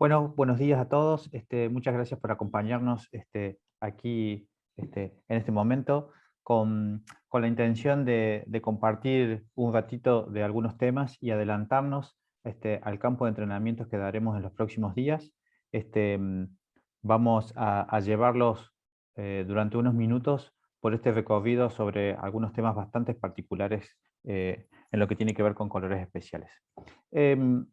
Bueno, buenos días a todos. Muchas gracias por acompañarnos aquí en este momento con la intención de compartir un ratito de algunos temas y adelantarnos al campo de entrenamientos que daremos en los próximos días. Este, mm, Vamos a llevarlos durante unos minutos por este recorrido sobre algunos temas bastante particulares en lo que tiene que ver con colores especiales. Em,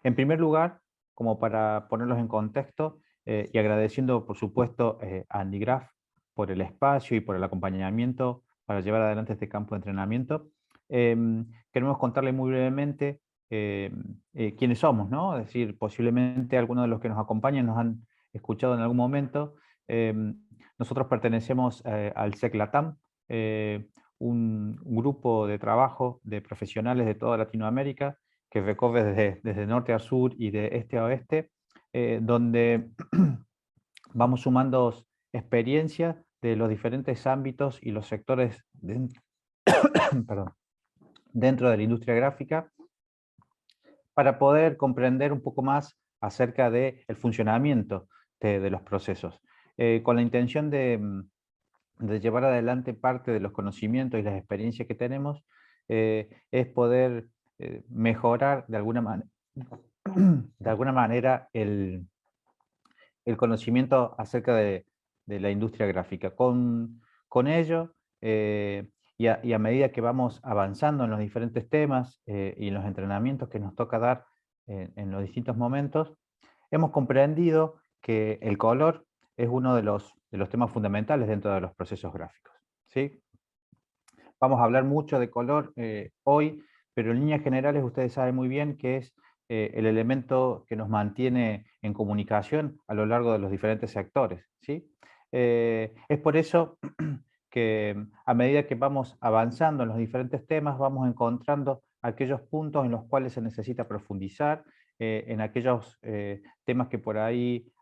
en primer lugar, como para ponerlos en contexto, y agradeciendo, por supuesto, a Andy Graf por el espacio y por el acompañamiento para llevar adelante este campo de entrenamiento. Queremos contarle muy brevemente quiénes somos, ¿no? Es decir, posiblemente algunos de los que nos acompañan nos han escuchado en algún momento. Nosotros pertenecemos al SEC LATAM, un grupo de trabajo de profesionales de toda Latinoamérica que recorre desde norte a sur y de este a oeste, donde vamos sumando experiencias de los diferentes ámbitos y los sectores perdón, dentro de la industria gráfica para poder comprender un poco más acerca del funcionamiento de los procesos, con la intención de llevar adelante parte de los conocimientos y las experiencias que tenemos, es poder mejorar de alguna manera el conocimiento acerca de la industria gráfica. Con ello, y a medida que vamos avanzando en los diferentes temas y en los entrenamientos que nos toca dar en los distintos momentos, hemos comprendido que el color es uno de los temas fundamentales dentro de los procesos gráficos, ¿sí? Vamos a hablar mucho de color hoy, pero en líneas generales ustedes saben muy bien que es el elemento que nos mantiene en comunicación a lo largo de los diferentes sectores, ¿sí? Es por eso que a medida que vamos avanzando en los diferentes temas, vamos encontrando aquellos puntos en los cuales se necesita profundizar, en aquellos temas que por ahí,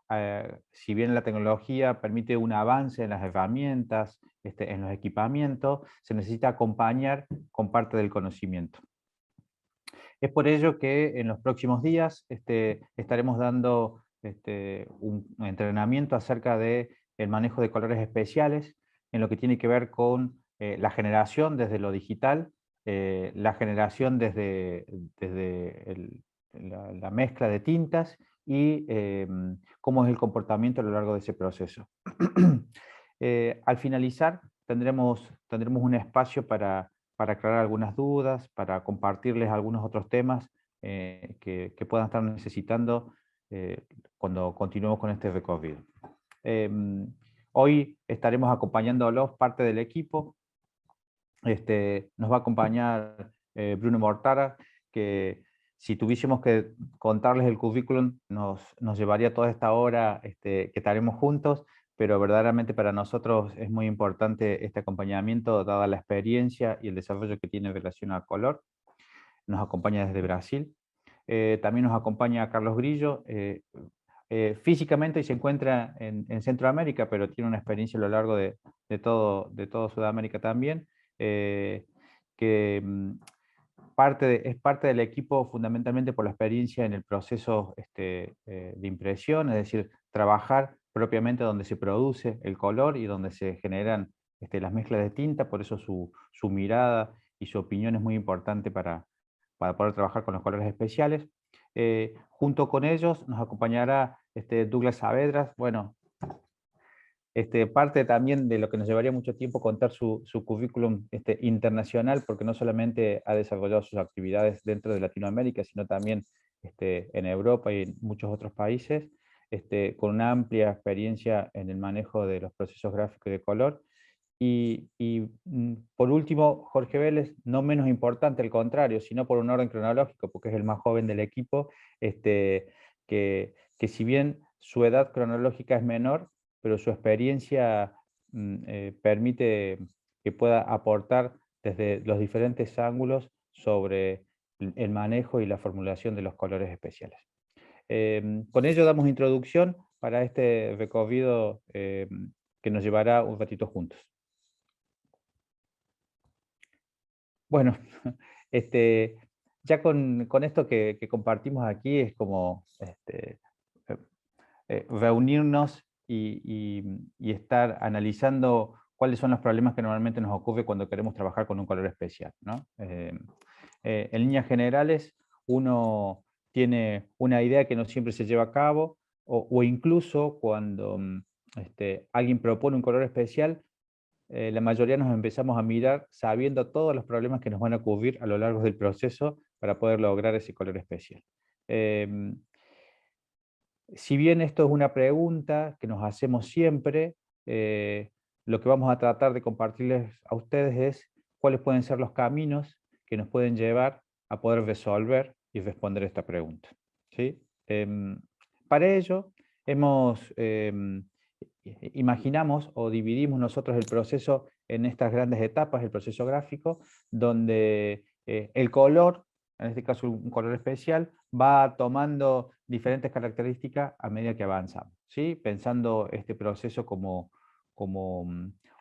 si bien la tecnología permite un avance en las herramientas, en los equipamientos, se necesita acompañar con parte del conocimiento. Es por ello que en los próximos días estaremos dando un entrenamiento acerca de el manejo de colores especiales, en lo que tiene que ver con la generación desde lo digital, la generación desde la mezcla de tintas y cómo es el comportamiento a lo largo de ese proceso. Al finalizar, tendremos un espacio para aclarar algunas dudas, para compartirles algunos otros temas que puedan estar necesitando cuando continuemos con este recorrido. Hoy estaremos acompañándolos parte del equipo. Nos va a acompañar Bruno Mortara, que si tuviésemos que contarles el currículum, nos llevaría toda esta hora que estaremos juntos, pero verdaderamente para nosotros es muy importante este acompañamiento, dada la experiencia y el desarrollo que tiene en relación al color. Nos acompaña desde Brasil. También nos acompaña Carlos Grillo, físicamente se encuentra en Centroamérica, pero tiene una experiencia a lo largo de todo Sudamérica también, eh, que es parte del equipo fundamentalmente por la experiencia en el proceso de impresión, es decir, trabajar propiamente donde se produce el color y donde se generan las mezclas de tinta, por eso su mirada y su opinión es muy importante para poder trabajar con los colores especiales. Junto con ellos nos acompañará Douglas Saavedra, bueno, parte también de lo que nos llevaría mucho tiempo contar su currículum internacional, porque no solamente ha desarrollado sus actividades dentro de Latinoamérica, sino también en Europa y en muchos otros países, con una amplia experiencia en el manejo de los procesos gráficos y de color. Por último, Jorge Vélez, no menos importante, al contrario, sino por un orden cronológico, porque es el más joven del equipo, que si bien su edad cronológica es menor, pero su experiencia permite que pueda aportar desde los diferentes ángulos sobre el manejo y la formulación de los colores especiales. Con ello damos introducción para este recorrido que nos llevará un ratito juntos. Bueno, este, ya con esto que compartimos aquí es como reunirnos y estar analizando cuáles son los problemas que normalmente nos ocurre cuando queremos trabajar con un color especial, ¿no? En líneas generales, uno tiene una idea que no siempre se lleva a cabo, o incluso cuando alguien propone un color especial, la mayoría nos empezamos a mirar sabiendo todos los problemas que nos van a ocurrir a lo largo del proceso para poder lograr ese color especial. Em, si bien esto es una pregunta que nos hacemos siempre, lo que vamos a tratar de compartirles a ustedes es cuáles pueden ser los caminos que nos pueden llevar a poder resolver y responder esta pregunta, ¿sí? Para ello, imaginamos o dividimos nosotros el proceso en estas grandes etapas, el proceso gráfico, donde el color, en este caso un color especial, va tomando diferentes características a medida que avanzamos, ¿sí? Pensando este proceso como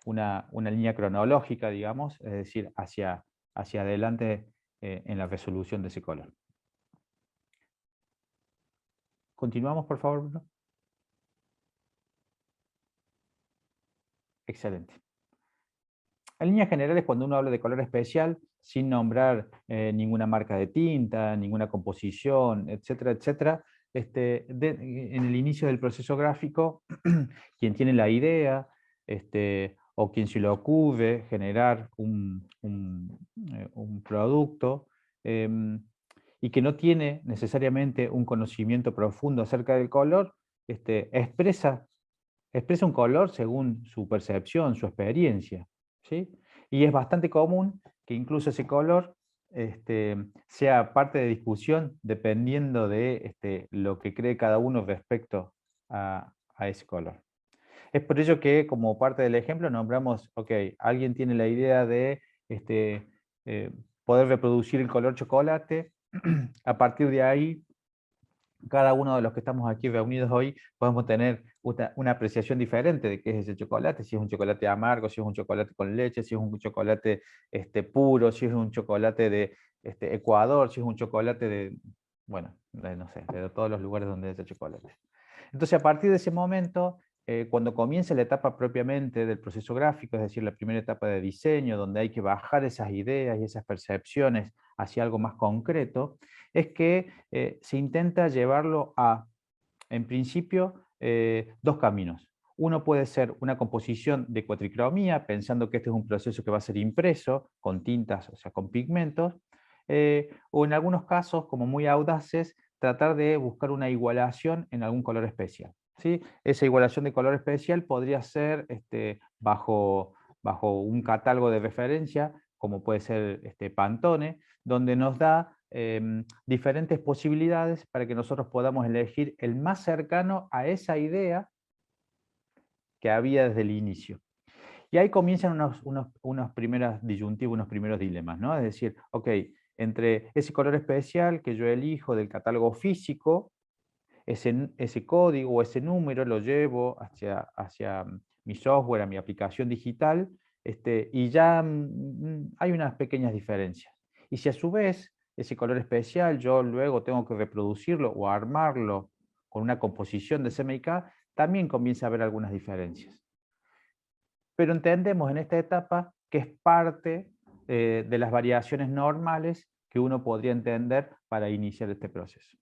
una línea cronológica, digamos, es decir, hacia adelante en la resolución de ese color. ¿Continuamos, por favor, Bruno? Excelente. En líneas generales, cuando uno habla de color especial, sin nombrar ninguna marca de tinta, ninguna composición, etcétera, etcétera, en el inicio del proceso gráfico, quien tiene la idea, o quien se le ocurre generar un producto, y que no tiene necesariamente un conocimiento profundo acerca del color, expresa un color según su percepción, su experiencia, ¿sí? Y es bastante común que incluso ese color sea parte de discusión dependiendo de lo que cree cada uno respecto a ese color. Es por ello que, como parte del ejemplo, nombramos, ok, alguien tiene la idea de eh, poder reproducir el color chocolate. A partir de ahí, cada uno de los que estamos aquí reunidos hoy podemos tener una apreciación diferente de qué es ese chocolate, si es un chocolate amargo, si es un chocolate con leche, si es un chocolate puro, si es un chocolate de Ecuador, si es un chocolate de, bueno, no sé, de todos los lugares donde hay chocolate. Entonces, a partir de ese momento, cuando comienza la etapa propiamente del proceso gráfico, es decir, la primera etapa de diseño, donde hay que bajar esas ideas y esas percepciones hacia algo más concreto, es que se intenta llevarlo a, en principio, dos caminos. Uno puede ser una composición de cuatricromía, pensando que este es un proceso que va a ser impreso con tintas, o sea, con pigmentos, o en algunos casos, como muy audaces, tratar de buscar una igualación en algún color especial, ¿sí? Esa igualación de color especial podría ser bajo un catálogo de referencia, como puede ser Pantone, donde nos da diferentes posibilidades para que nosotros podamos elegir el más cercano a esa idea que había desde el inicio. Y ahí comienzan unos primeros disyuntivos, unos primeros dilemas, ¿no? Es decir, ok, entre ese color especial que yo elijo del catálogo físico, ese código o ese número lo llevo hacia mi software, a mi aplicación digital, y ya hay unas pequeñas diferencias. Y si a su vez ese color especial yo luego tengo que reproducirlo o armarlo con una composición de CMYK, también comienza a haber algunas diferencias. Pero entendemos en esta etapa que es parte de las variaciones normales que uno podría entender para iniciar este proceso.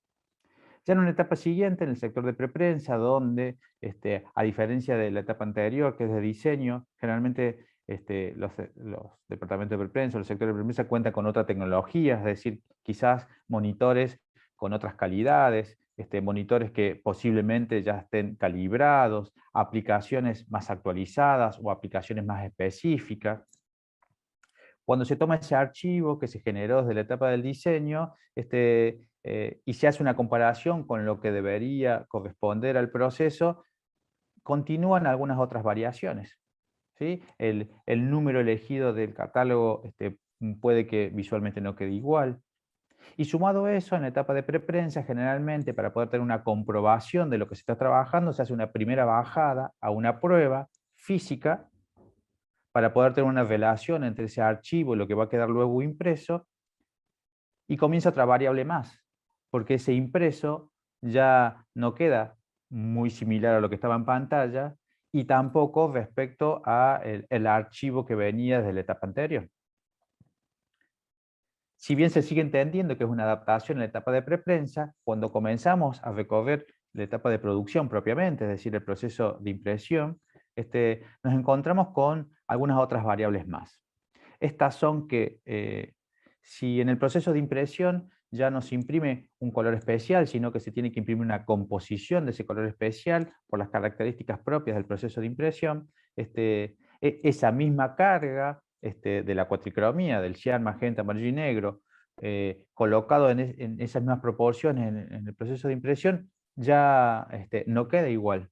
Ya en una etapa siguiente, en el sector de preprensa, donde, a diferencia de la etapa anterior, que es de diseño, generalmente los departamentos de preprensa, los sectores de preprensa cuentan con otra tecnología, es decir, quizás monitores con otras calidades, monitores que posiblemente ya estén calibrados, aplicaciones más actualizadas o aplicaciones más específicas. Cuando se toma ese archivo que se generó desde la etapa del diseño y se hace una comparación con lo que debería corresponder al proceso, continúan algunas otras variaciones, ¿sí? El número elegido del catálogo puede que visualmente no quede igual. Y sumado a eso, en la etapa de preprensa, generalmente para poder tener una comprobación de lo que se está trabajando, se hace una primera bajada a una prueba física para poder tener una relación entre ese archivo y lo que va a quedar luego impreso, y comienza otra variable más, porque ese impreso ya no queda muy similar a lo que estaba en pantalla, y tampoco respecto a el archivo que venía desde la etapa anterior. Si bien se sigue entendiendo que es una adaptación en la etapa de preprensa, cuando comenzamos a recorrer la etapa de producción propiamente, es decir, el proceso de impresión, nos encontramos con algunas otras variables más. Estas son que si en el proceso de impresión ya no se imprime un color especial, sino que se tiene que imprimir una composición de ese color especial por las características propias del proceso de impresión, esa misma carga de la cuatricromía, del cian, magenta, amarillo y negro, colocado en esas mismas proporciones en el proceso de impresión, ya no queda igual.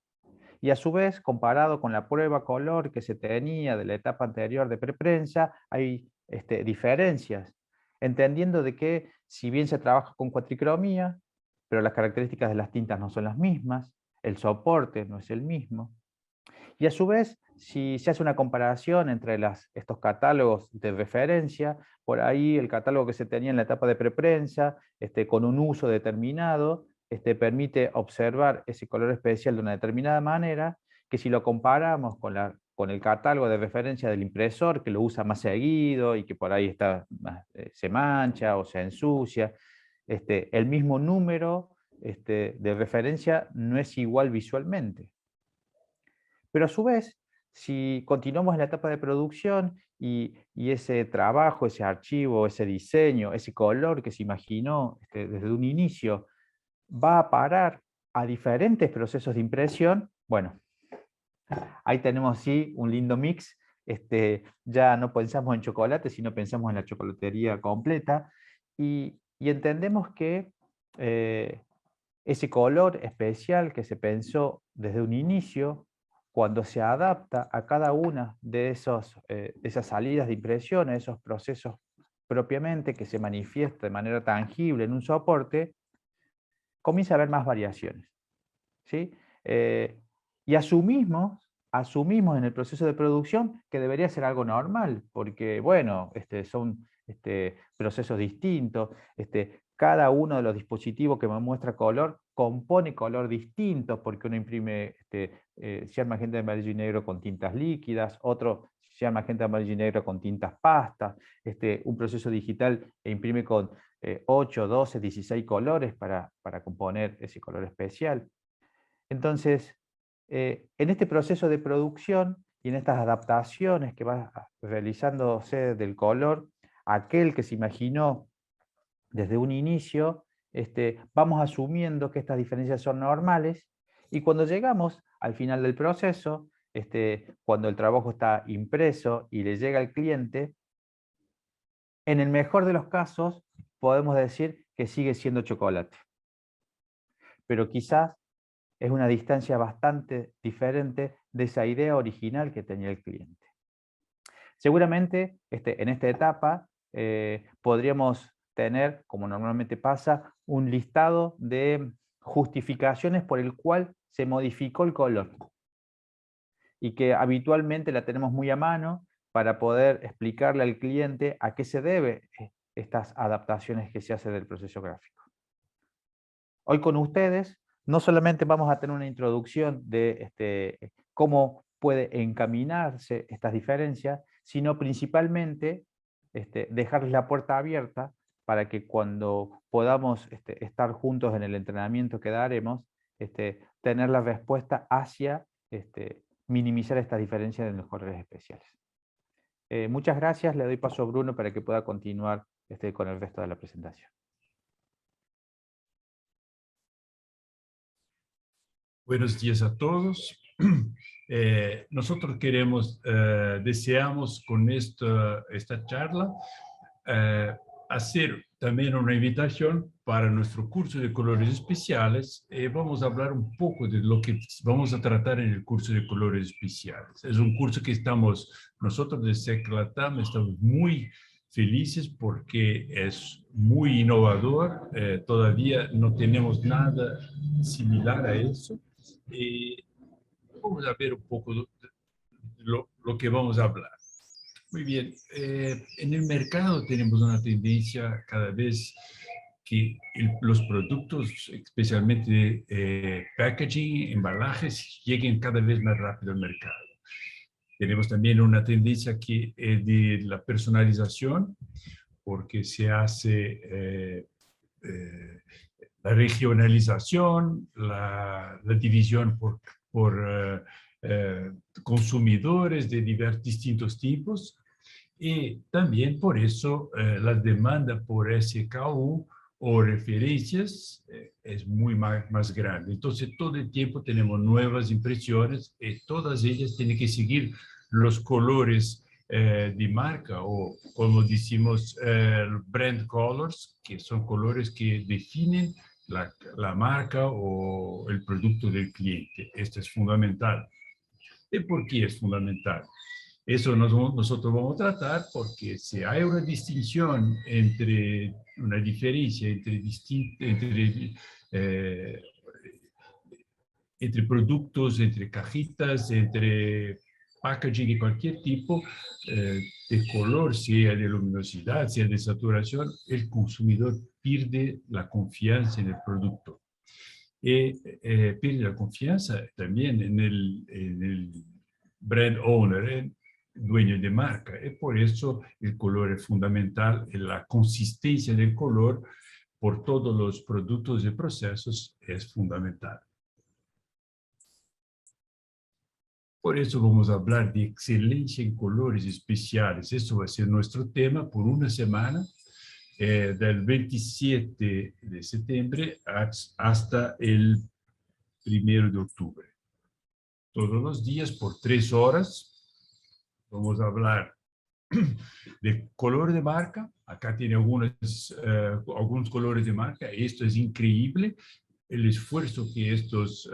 Y a su vez, comparado con la prueba color que se tenía de la etapa anterior de preprensa, hay diferencias, entendiendo de que si bien se trabaja con cuatricromía, pero las características de las tintas no son las mismas, el soporte no es el mismo. Y a su vez, si se hace una comparación entre estos catálogos de referencia, por ahí el catálogo que se tenía en la etapa de preprensa, con un uso determinado, permite observar ese color especial de una determinada manera, que si lo comparamos con el catálogo de referencia del impresor, que lo usa más seguido y que por ahí se mancha o se ensucia, el mismo número de referencia no es igual visualmente. Pero a su vez, si continuamos en la etapa de producción y ese trabajo, ese archivo, ese diseño, ese color que se imaginó desde un inicio, va a parar a diferentes procesos de impresión, bueno, ahí tenemos sí un lindo mix. Ya no pensamos en chocolate, sino pensamos en la chocolatería completa y entendemos que ese color especial que se pensó desde un inicio, cuando se adapta a cada una de esas salidas de impresión, a esos procesos propiamente que se manifiesta de manera tangible en un soporte, comienza a haber más variaciones, ¿sí? Y asumimos en el proceso de producción que debería ser algo normal, porque bueno, son procesos distintos, cada uno de los dispositivos que me muestra color compone color distinto, porque uno imprime cian, magenta, amarillo y negro con tintas líquidas, otro cian, magenta, amarillo y negro con tintas pastas, un proceso digital imprime con 8, 12, 16 colores para componer ese color especial. Entonces, en este proceso de producción y en estas adaptaciones que va realizándose del color, aquel que se imaginó desde un inicio, vamos asumiendo que estas diferencias son normales y cuando llegamos al final del proceso, cuando el trabajo está impreso y le llega al cliente, en el mejor de los casos podemos decir que sigue siendo chocolate. Pero quizás es una distancia bastante diferente de esa idea original que tenía el cliente. Seguramente en esta etapa podríamos tener, como normalmente pasa, un listado de justificaciones por el cual se modificó el color y que habitualmente la tenemos muy a mano para poder explicarle al cliente a qué se debe estas adaptaciones que se hacen del proceso gráfico. Hoy con ustedes no solamente vamos a tener una introducción de cómo puede encaminarse estas diferencias, sino principalmente dejarles la puerta abierta para que cuando podamos estar juntos en el entrenamiento que daremos, tener la respuesta hacia minimizar estas diferencias en los colores especiales. Muchas gracias, le doy paso a Bruno para que pueda continuar con el resto de la presentación. Buenos días a todos. Nosotros deseamos con esta charla hacer también una invitación para nuestro curso de colores especiales. Vamos a hablar un poco de lo que vamos a tratar en el curso de colores especiales. Es un curso que nosotros de SEC Latam estamos muy felices porque es muy innovador. Todavía no tenemos nada similar a eso. Vamos a ver un poco de lo que vamos a hablar. Muy bien, en el mercado tenemos una tendencia cada vez que los productos, especialmente packaging, embalajes, lleguen cada vez más rápido al mercado. Tenemos también una tendencia que es de la personalización, porque se hace la regionalización, la división por consumidores de distintos tipos, y también por eso la demanda por SKU o referencias es muy más grande. Entonces, todo el tiempo tenemos nuevas impresiones y todas ellas tienen que seguir los colores de marca, o como decimos, brand colors, que son colores que definen la marca o el producto del cliente. Esto es fundamental. ¿Y por qué es fundamental? Eso nosotros vamos a tratar, porque si hay una distinción una diferencia entre productos, entre cajitas, entre packaging de cualquier tipo, de color, sea de luminosidad, sea de saturación, el consumidor pierde la confianza en el producto. Y pierde la confianza también en el brand owner, dueño de marca. Y por eso el color es fundamental, la consistencia del color por todos los productos y procesos es fundamental. Por eso vamos a hablar de excelencia en colores especiales. Eso va a ser nuestro tema por una semana, del 27 de septiembre hasta el 1 de octubre. Todos los días por 3 horas vamos a hablar de color de marca. Acá tiene algunos colores de marca. Esto es increíble, el esfuerzo que estas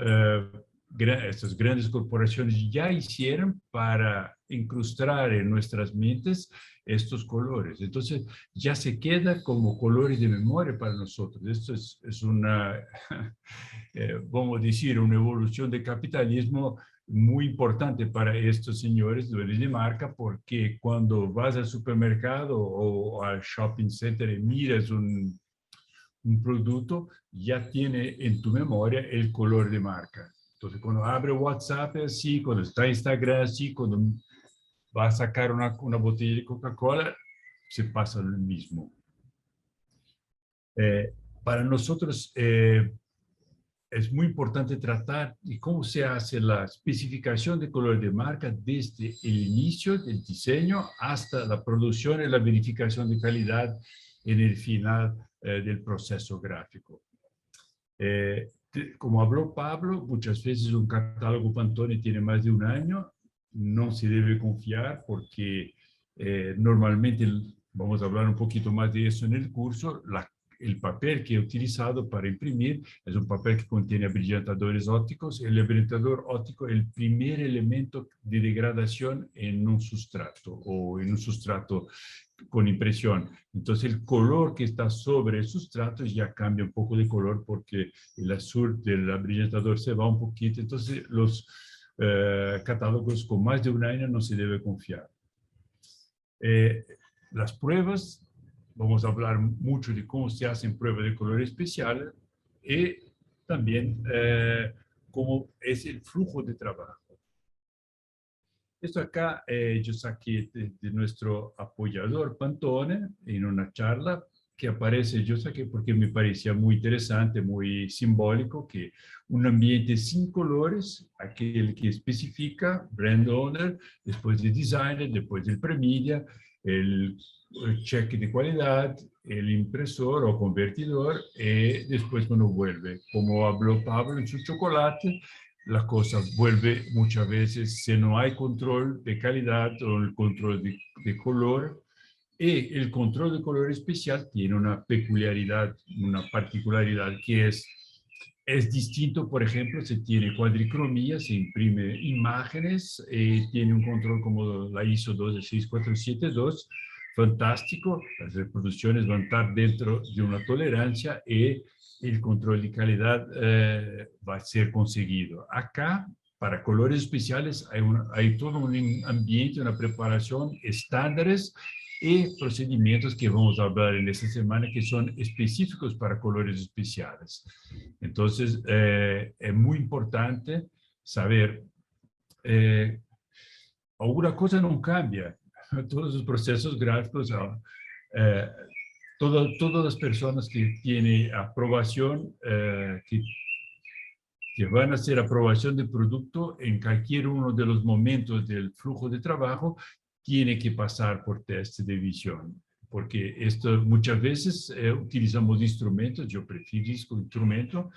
grandes corporaciones ya hicieron para incrustar en nuestras mentes estos colores. Entonces, ya se queda como colores de memoria para nosotros. Esto es una, vamos a decir, una evolución del capitalismo muy importante para estos señores dueños de marca, porque cuando vas al supermercado o al shopping center y miras un producto, ya tiene en tu memoria el color de marca. Entonces, cuando abre WhatsApp es así, cuando está Instagram es así, cuando va a sacar una botella de Coca-Cola, se pasa lo mismo. Para nosotros es muy importante tratar de cómo se hace la especificación de color de marca desde el inicio del diseño hasta la producción y la verificación de calidad en el final del proceso gráfico. Como habló Pablo, muchas veces un catálogo Pantone tiene más de un año. No se debe confiar, porque normalmente, vamos a hablar un poquito más de eso en el curso, el papel que he utilizado para imprimir es un papel que contiene abrillantadores ópticos. El abrillantador óptico es el primer elemento de degradación en un sustrato o en un sustrato con impresión. Entonces, el color que está sobre el sustrato ya cambia un poco de color, porque el azul del abrillantador se va un poquito. Entonces, los catálogos con más de un año no se debe confiar. Las pruebas, vamos a hablar mucho de cómo se hacen pruebas de color especial, y también cómo es el flujo de trabajo. Esto acá yo saqué de nuestro apoyador Pantone en una charla que aparece. Yo saqué porque me parecía muy interesante, muy simbólico, que un ambiente sin colores, aquel que especifica brand owner, después de designer, después del pre-media, el cheque de calidad, el impresor o convertidor, y después cuando vuelve. Como habló Pablo en su chocolate, la cosa vuelve muchas veces, si no hay control de calidad o el control de color. Y el control de color especial tiene una peculiaridad, una particularidad, que es distinto. Por ejemplo, se tiene cuadricromía, se imprime imágenes, tiene un control como la ISO 12472, fantástico. Las reproducciones van a estar dentro de una tolerancia y el control de calidad va a ser conseguido. Acá, para colores especiales, hay todo un ambiente, una preparación, estándares y procedimientos que vamos a hablar en esta semana que son específicos para colores especiales. Entonces, es muy importante saber, alguna cosa no cambia. Todos los procesos gráficos, todas las personas que tienen aprobación, que van a hacer aprobación de producto en cualquier uno de los momentos del flujo de trabajo, tiene que pasar por test de visión. Porque esto muchas veces utilizamos instrumentos, yo prefiero instrumento,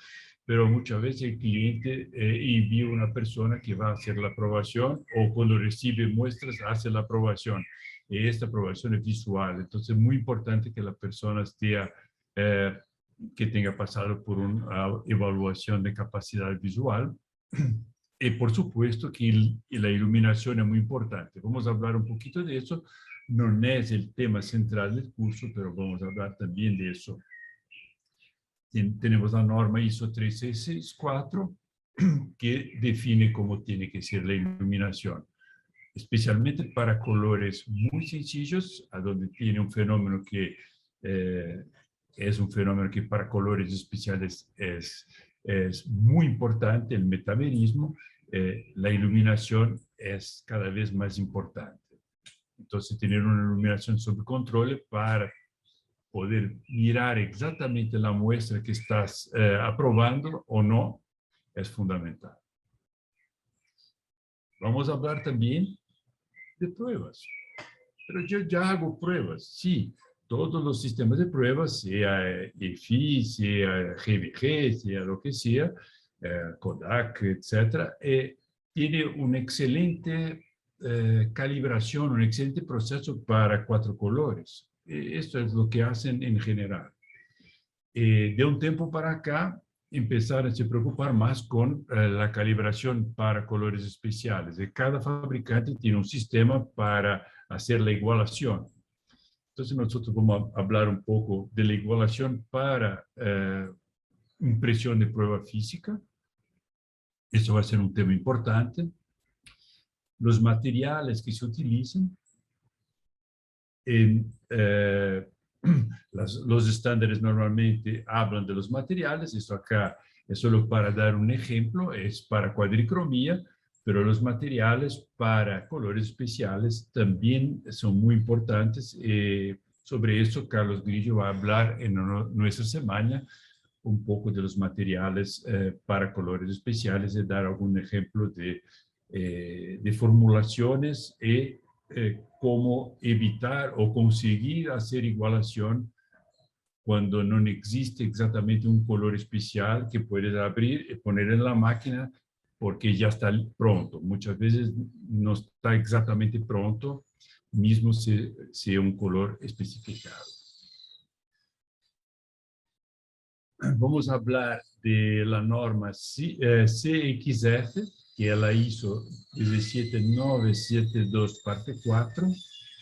pero muchas veces el cliente envía una persona que va a hacer la aprobación o cuando recibe muestras hace la aprobación. Y esta aprobación es visual, entonces es muy importante que la persona esté que tenga pasado por una evaluación de capacidad visual. Y por supuesto que la iluminación es muy importante. Vamos a hablar un poquito de eso. No es el tema central del curso, pero vamos a hablar también de eso. Tenemos la norma ISO 3664 que define cómo tiene que ser la iluminación, especialmente para colores muy sencillos, a donde tiene un fenómeno que es un fenómeno que para colores especiales es muy importante, el metamerismo. La iluminación es cada vez más importante. Entonces, tener una iluminación sob control para poder mirar exactamente la muestra que estás aprobando o no es fundamental. Vamos a hablar también de pruebas. Pero yo ya hago pruebas, sí. Todos los sistemas de pruebas, sea EFI, sea GBG, sea lo que sea, Kodak, etcétera, tiene una excelente calibración, un excelente proceso para 4 colores. Esto es lo que hacen en general. De un tiempo para acá, empezaron a se preocupar más con la calibración para colores especiales. Cada fabricante tiene un sistema para hacer la igualación. Entonces nosotros vamos a hablar un poco de la igualación para impresión de prueba física. Eso va a ser un tema importante. Los materiales que se utilizan. Los estándares normalmente hablan de los materiales. Esto acá es solo para dar un ejemplo, es para cuadricromía, pero los materiales para colores especiales también son muy importantes. Sobre eso, Carlos Grillo va a hablar en nuestra semana un poco de los materiales para colores especiales y dar algún ejemplo de formulaciones y cómo evitar o conseguir hacer igualación cuando no existe exactamente un color especial que puedes abrir y poner en la máquina porque ya está pronto. Muchas veces no está exactamente pronto, mismo si es un color especificado. Vamos a hablar de la norma CXF, que es la ISO 17972 parte 4.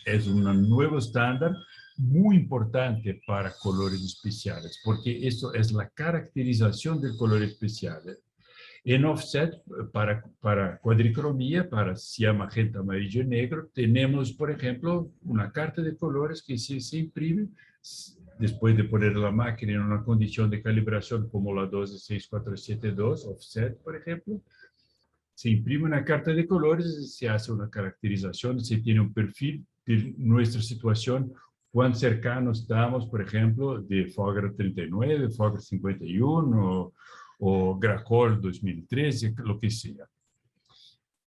Es un nuevo estándar muy importante para colores especiales, porque esto es la caracterización del color especial. En offset, para cuadricromía, para cian, magenta, amarillo y negro, tenemos, por ejemplo, una carta de colores que se imprime después de poner la máquina en una condición de calibración como la 12647.2, offset, por ejemplo. Se imprime una carta de colores, se hace una caracterización, se tiene un perfil de nuestra situación, cuán cercanos estamos, por ejemplo, de Fogra 39, Fogra 51 o Gracol 2013, lo que sea.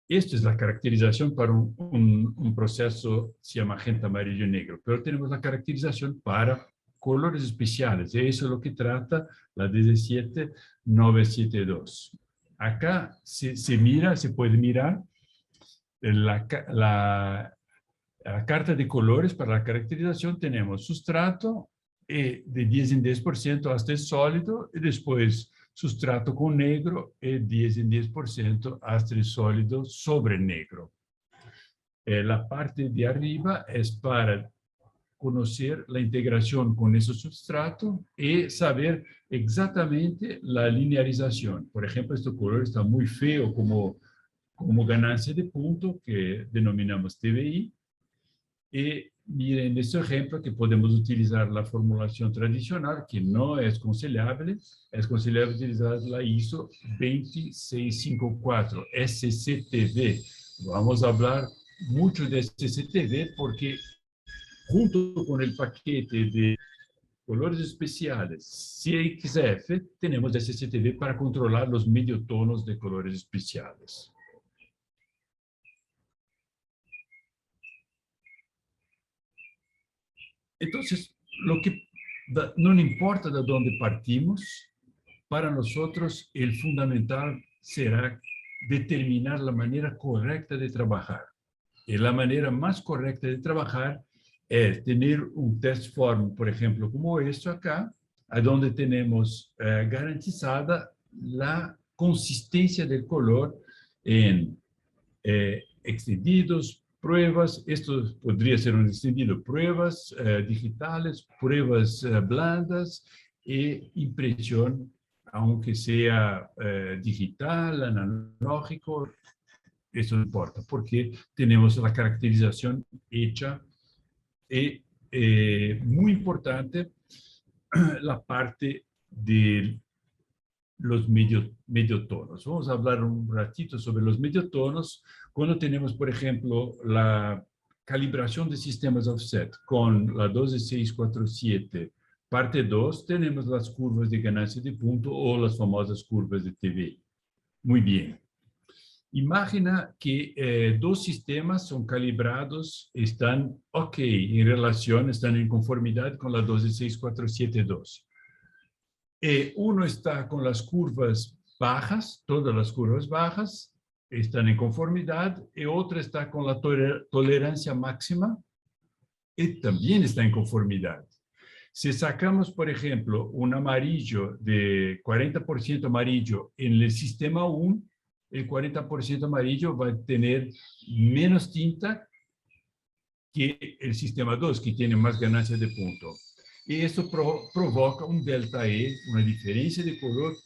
Esto es la caracterización para un proceso cian, magenta, amarillo y negro, pero tenemos la caracterización para colores especiales, y eso es lo que trata la 17972. Acá se puede mirar la carta de colores para la caracterización. Tenemos sustrato de 10 en 10% hasta el sólido, y después sustrato con negro, 10 en 10% hasta el sólido sobre negro. La parte de arriba es para conocer la integración con ese sustrato y saber exactamente la linearización. Por ejemplo, este color está muy feo como ganancia de punto, que denominamos TVI, y Miren, en este ejemplo que podemos utilizar la formulación tradicional, que no es aconsellable utilizar la ISO 20654, SCTV. Vamos a hablar mucho de SCTV porque junto con el paquete de colores especiales CXF, tenemos SCTV para controlar los mediotonos de colores especiales. Entonces, no importa de dónde partimos, para nosotros el fundamental será determinar la manera correcta de trabajar. Y la manera más correcta de trabajar es tener un test form, por ejemplo, como esto acá, a donde tenemos garantizada la consistencia del color en extendidos, pruebas, esto podría ser un extendido, pruebas digitales, pruebas blandas e impresión, aunque sea digital, analógico, eso no importa, porque tenemos la caracterización hecha y muy importante la parte de los mediotonos. Vamos a hablar un ratito sobre los mediotonos cuando tenemos, por ejemplo, la calibración de sistemas offset con la 12647 parte 2, tenemos las curvas de ganancia de punto o las famosas curvas de TV. Muy bien. Imagina que dos sistemas son calibrados, están ok en relación, están en conformidad con la 12647.2. Uno está con las curvas bajas, todas las curvas bajas están en conformidad, y otro está con la tolerancia máxima y también está en conformidad. Si sacamos, por ejemplo, un amarillo de 40% amarillo en el sistema 1, el 40% amarillo va a tener menos tinta que el sistema 2, que tiene más ganancia de punto. Y esto provoca un delta E, una diferencia de color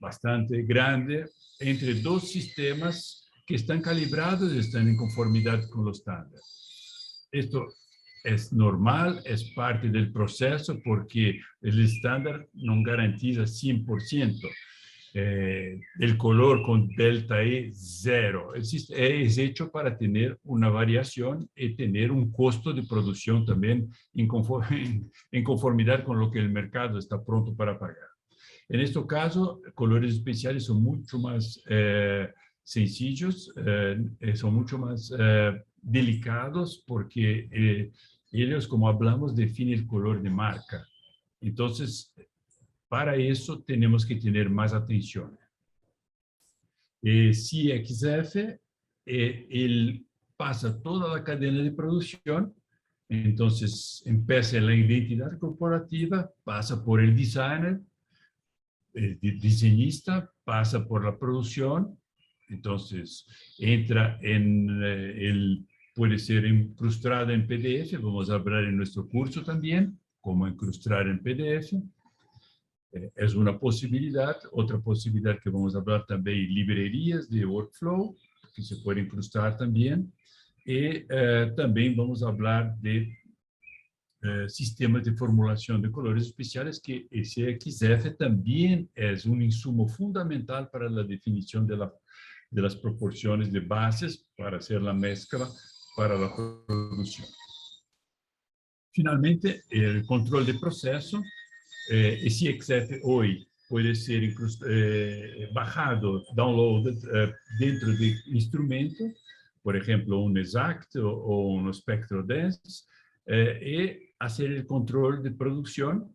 bastante grande entre dos sistemas que están calibrados y están en conformidad con los estándares. Esto es normal, es parte del proceso porque el estándar no garantiza 100% el color con delta E cero. Es hecho para tener una variación y tener un costo de producción también en conformidad con lo que el mercado está pronto para pagar. En este caso, colores especiales son mucho más sencillos, son mucho más delicados porque ellos, como hablamos, definen el color de marca. Entonces, para eso tenemos que tener más atención. CXF, él pasa toda la cadena de producción, entonces empieza la identidad corporativa, pasa por el designer, el diseñista, pasa por la producción, entonces entra puede ser incrustada en PDF, vamos a hablar en nuestro curso también, cómo incrustar en PDF. Es una posibilidad. Otra posibilidad que vamos a hablar también, librerías de workflow, que se pueden incrustar también. Y también vamos a hablar de sistemas de formulación de colores especiales, que CXF también es un insumo fundamental para la definición de las proporciones de bases para hacer la mezcla para la producción. Finalmente, el control de proceso. CXF hoy puede ser bajado, downloaded dentro del instrumento, por ejemplo, un Exact o un SpectroDance, y hacer el control de producción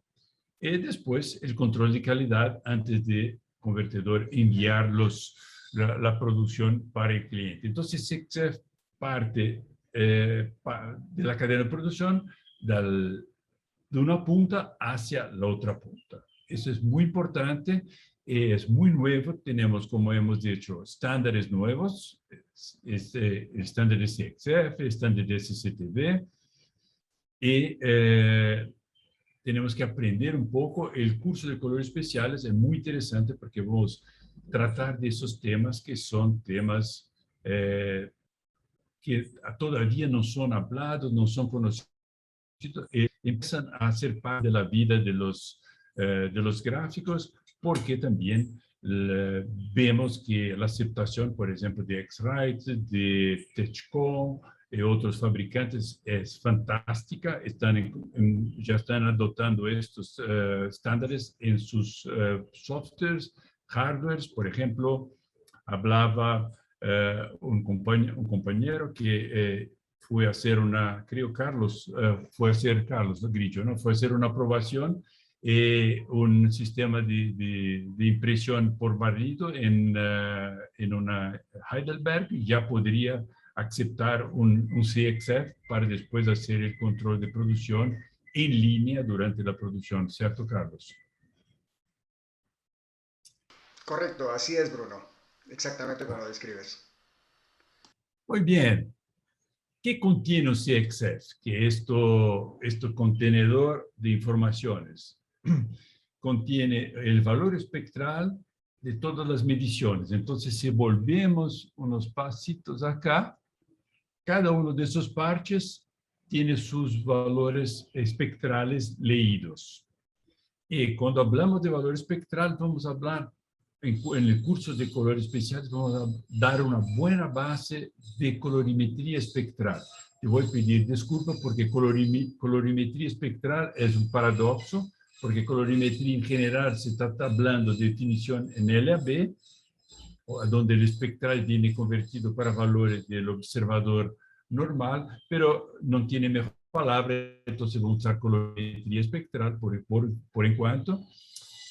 y después el control de calidad antes de convertidor enviar la producción para el cliente. Entonces, CXF parte de la cadena de producción de una punta hacia la otra punta. Eso es muy importante, es muy nuevo. Tenemos, como hemos dicho, estándares nuevos, el estándar de CXF, el estándar de SCTV, y tenemos que aprender un poco. El curso de colores especiales es muy interesante porque vamos a tratar de esos temas que son temas que todavía no son hablados, no son conocidos, empiezan a ser parte de la vida de los gráficos, porque también vemos que la aceptación, por ejemplo, de X-Rite, de Techcom y otros fabricantes es fantástica. Ya están adoptando estos estándares en sus softwares, hardwares. Por ejemplo, hablaba un compañero que fue a hacer creo Carlos, fue a hacer Carlos Grillo, ¿no? Fue a hacer una aprobación, un sistema de impresión por barrido en una Heidelberg, y ya podría aceptar un CXF para después hacer el control de producción en línea durante la producción, ¿cierto, Carlos? Correcto, así es, Bruno. Exactamente como lo describes. Muy bien. ¿Qué contiene un CXF? Que este contenedor de informaciones contiene el valor espectral de todas las mediciones. Entonces, si volvemos unos pasitos acá, cada uno de esos parches tiene sus valores espectrales leídos. Y cuando hablamos de valor espectral, vamos a hablar, en el curso de colores especiales, vamos a dar una buena base de colorimetría espectral. Te voy a pedir disculpas porque colorimetría espectral es un paradoxo, porque colorimetría en general se está hablando de definición en LAB, donde el espectral viene convertido para valores del observador normal, pero no tiene mejor palabra, entonces vamos a usar colorimetría espectral por enquanto.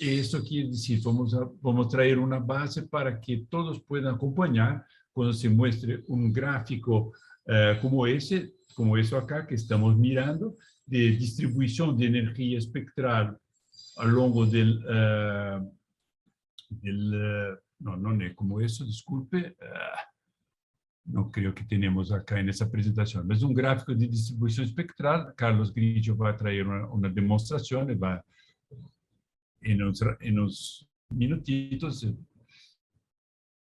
Eso quiere decir, vamos a traer una base para que todos puedan acompañar cuando se muestre un gráfico como eso acá que estamos mirando, de distribución de energía espectral a lo largo no es como eso, disculpe, no creo que tenemos acá en esa presentación, es un gráfico de distribución espectral. Carlos Grillo va a traer una demostración, va en unos minutitos.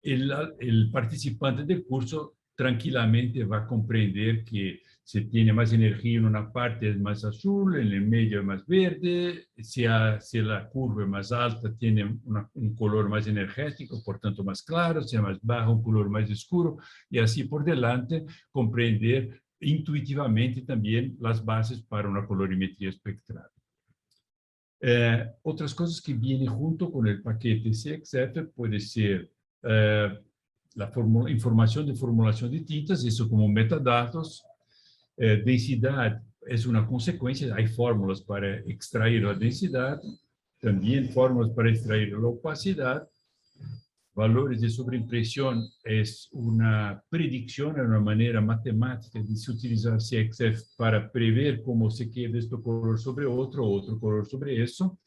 El participante del curso tranquilamente va a comprender que si tiene más energía en una parte es más azul, en el medio es más verde, si la curva es más alta tiene un color más energético, por tanto más claro, si es más bajo un color más oscuro, y así por delante comprender intuitivamente también las bases para una colorimetría espectral. Otras cosas que vienen junto con el paquete CXF puede ser la información de formulación de tintas, eso como metadatos. Densidad es una consecuencia, hay fórmulas para extraer la densidad, también fórmulas para extraer la opacidad. Valores de sobreimpresión es una predicción, es una manera matemática de se utilizar CXF para prever cómo se queda este color sobre otro color sobre eso.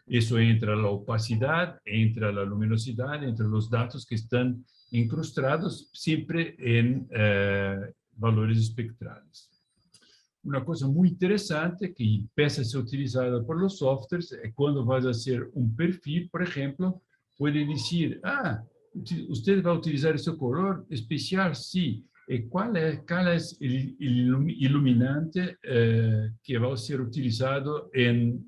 Eso entra la opacidad, entra la luminosidad, entra los datos que están incrustados siempre en valores espectrales. Una cosa muy interesante que empieza a ser utilizada por los softwares es cuando vas a hacer un perfil, por ejemplo, puede decir, usted va a utilizar ese color especial, sí. ¿Cuál es el iluminante que va a ser utilizado en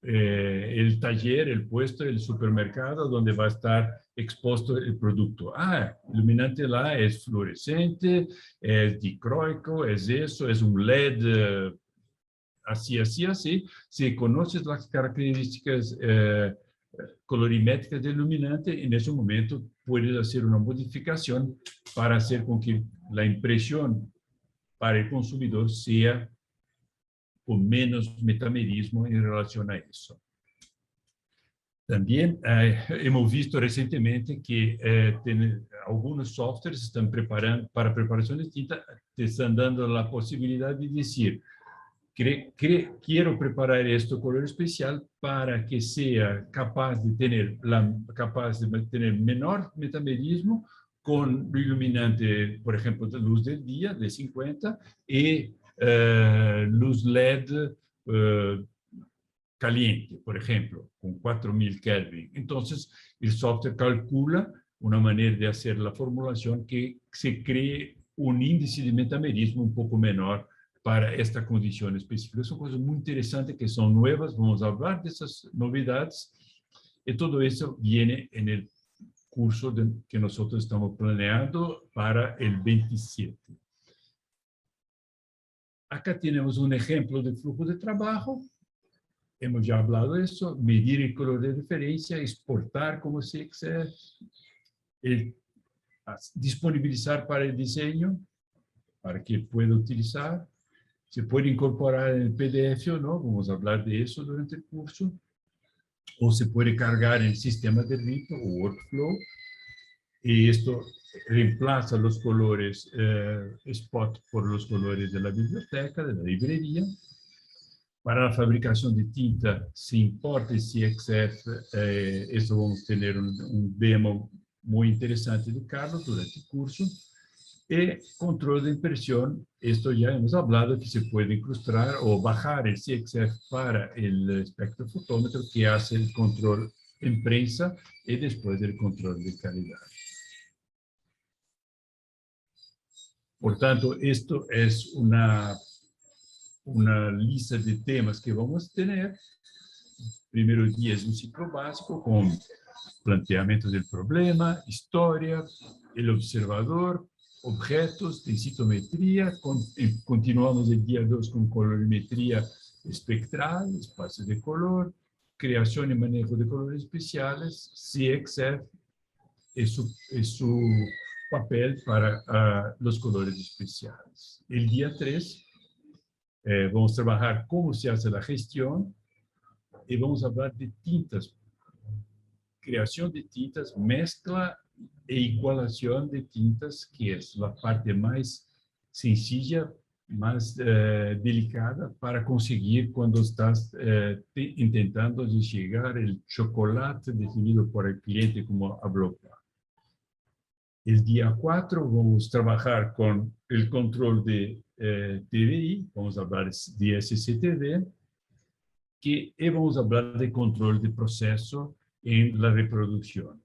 el taller, el puesto, el supermercado donde va a estar expuesto el producto? El iluminante lá es fluorescente, es dicroico, es eso, es un LED, así. Si conoces las características colorimétricas del iluminante, en ese momento puedes hacer una modificación para hacer con que la impresión para el consumidor sea con menos metamerismo en relación a eso. También hemos visto recientemente que algunos softwares están preparando para preparación de tinta, te están dando la posibilidad de decir, quiero preparar este color especial para que sea capaz de tener menor metamerismo con iluminante, por ejemplo, de luz del día de 50 y luz LED caliente, por ejemplo, con 4000 Kelvin. Entonces, el software calcula una manera de hacer la formulación que se cree un índice de metamerismo un poco menor para esta condición específica. Son cosas muy interesantes que son nuevas, vamos a hablar de esas novedades, y todo eso viene en el curso que nosotros estamos planeando para el 27. Acá tenemos un ejemplo de flujo de trabajo. Hemos ya hablado de eso, medir el color de referencia, exportar como CSF, disponibilizar para el diseño, para que pueda utilizar. Se puede incorporar en el PDF o no, vamos a hablar de eso durante el curso. O se puede cargar en sistemas de ritmo o workflow. Y esto reemplaza los colores spot por los colores de la biblioteca, de la librería. Para la fabricación de tinta, se importa el CSF. Esto vamos a tener un demo muy interesante de Carlos durante el curso. Y control de impresión, esto ya hemos hablado que se puede incrustar o bajar el CSF para el espectrofotómetro que hace el control en prensa y después el control de calidad. Por tanto, esto es una lista de temas que vamos a tener. Primero día es un ciclo básico con planteamiento del problema, historia, el observador, objetos, densitometría. Continuamos el día 2 con colorimetría espectral, espacios de color, creación y manejo de colores especiales, CSF es su papel para los colores especiales. El día 3 vamos a trabajar cómo se hace la gestión y vamos a hablar de tintas, creación de tintas, mezcla e igualación de tintas, que es la parte más sencilla, más delicada para conseguir cuando estás intentando llegar el chocolate definido por el cliente como habló. El día 4 vamos a trabajar con el control de TVI, vamos a hablar de SCTV, y vamos a hablar de control de proceso en la reproducción.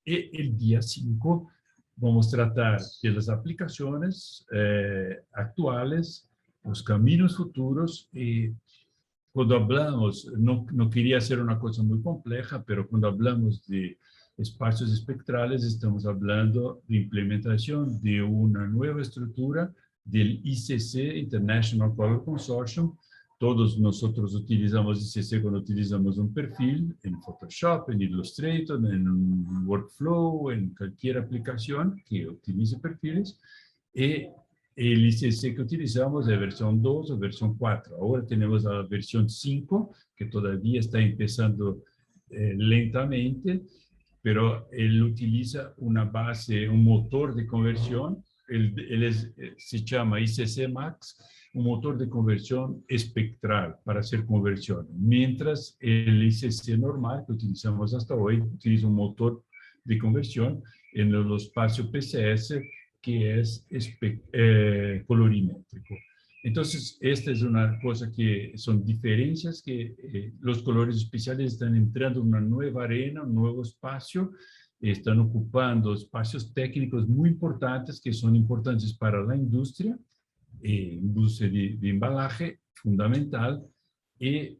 Y el día 5 vamos a tratar de las aplicaciones actuales, los caminos futuros, y cuando hablamos, no quería hacer una cosa muy compleja, pero cuando hablamos de espacios espectrales, estamos hablando de implementación de una nueva estructura del ICC, International Color Consortium. Todos nosotros utilizamos ICC cuando utilizamos un perfil en Photoshop, en Illustrator, en un workflow, en cualquier aplicación que utilice perfiles. Y el ICC que utilizamos es versión 2 o versión 4. Ahora tenemos la versión 5, que todavía está empezando lentamente, pero él utiliza una base, un motor de conversión. Se llama ICC Max, un motor de conversión espectral para hacer conversión. Mientras el ICC normal que utilizamos hasta hoy utiliza un motor de conversión en el espacio PCS que es colorimétrico. Entonces, esta es una cosa que son diferencias que los colores especiales están entrando en una nueva arena, un nuevo espacio, están ocupando espacios técnicos muy importantes que son importantes para la industria, industria de embalaje fundamental, y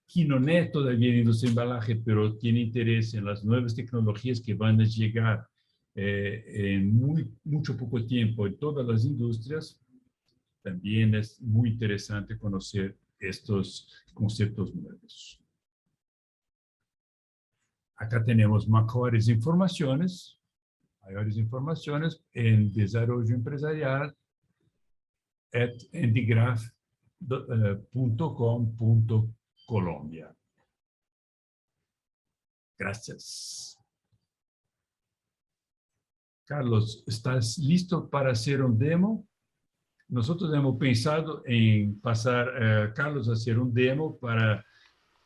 que no es todavía en industria de embalaje, pero tiene interés en las nuevas tecnologías que van a llegar en mucho poco tiempo en todas las industrias. También es muy interesante conocer estos conceptos nuevos. Acá tenemos mayores informaciones en desarrollo empresarial @endigraph.com.colombia. Gracias. Carlos, ¿estás listo para hacer un demo? Nosotros hemos pensado en pasar a Carlos a hacer un demo para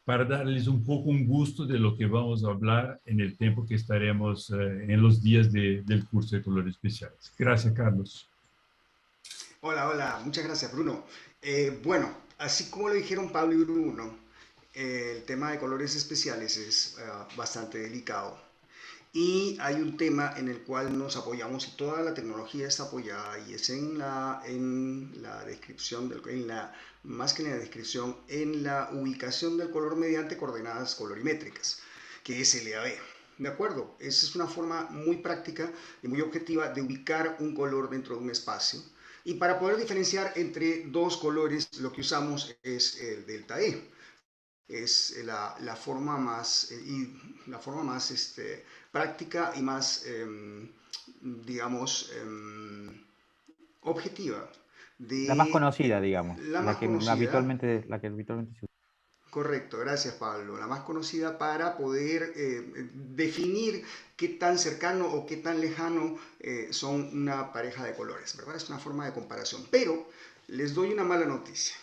darles un poco un gusto de lo que vamos a hablar en el tiempo que estaremos en los días del curso de colores especiales. Gracias, Carlos. Hola, muchas gracias, Bruno. Bueno, así como lo dijeron Pablo y Bruno, el tema de colores especiales es bastante delicado. Y hay un tema en el cual nos apoyamos y toda la tecnología está apoyada y es en la descripción, más que en la descripción, en la ubicación del color mediante coordenadas colorimétricas, que es LAB. ¿De acuerdo? Esa es una forma muy práctica y muy objetiva de ubicar un color dentro de un espacio. Y para poder diferenciar entre dos colores, lo que usamos es el delta E. Es la forma más, práctica y más, digamos, objetiva La más de conocida, digamos, la más conocida. la que habitualmente se usa. Correcto, gracias Pablo. La más conocida para poder definir qué tan cercano o qué tan lejano son una pareja de colores, ¿verdad? Es una forma de comparación. Pero les doy una mala noticia.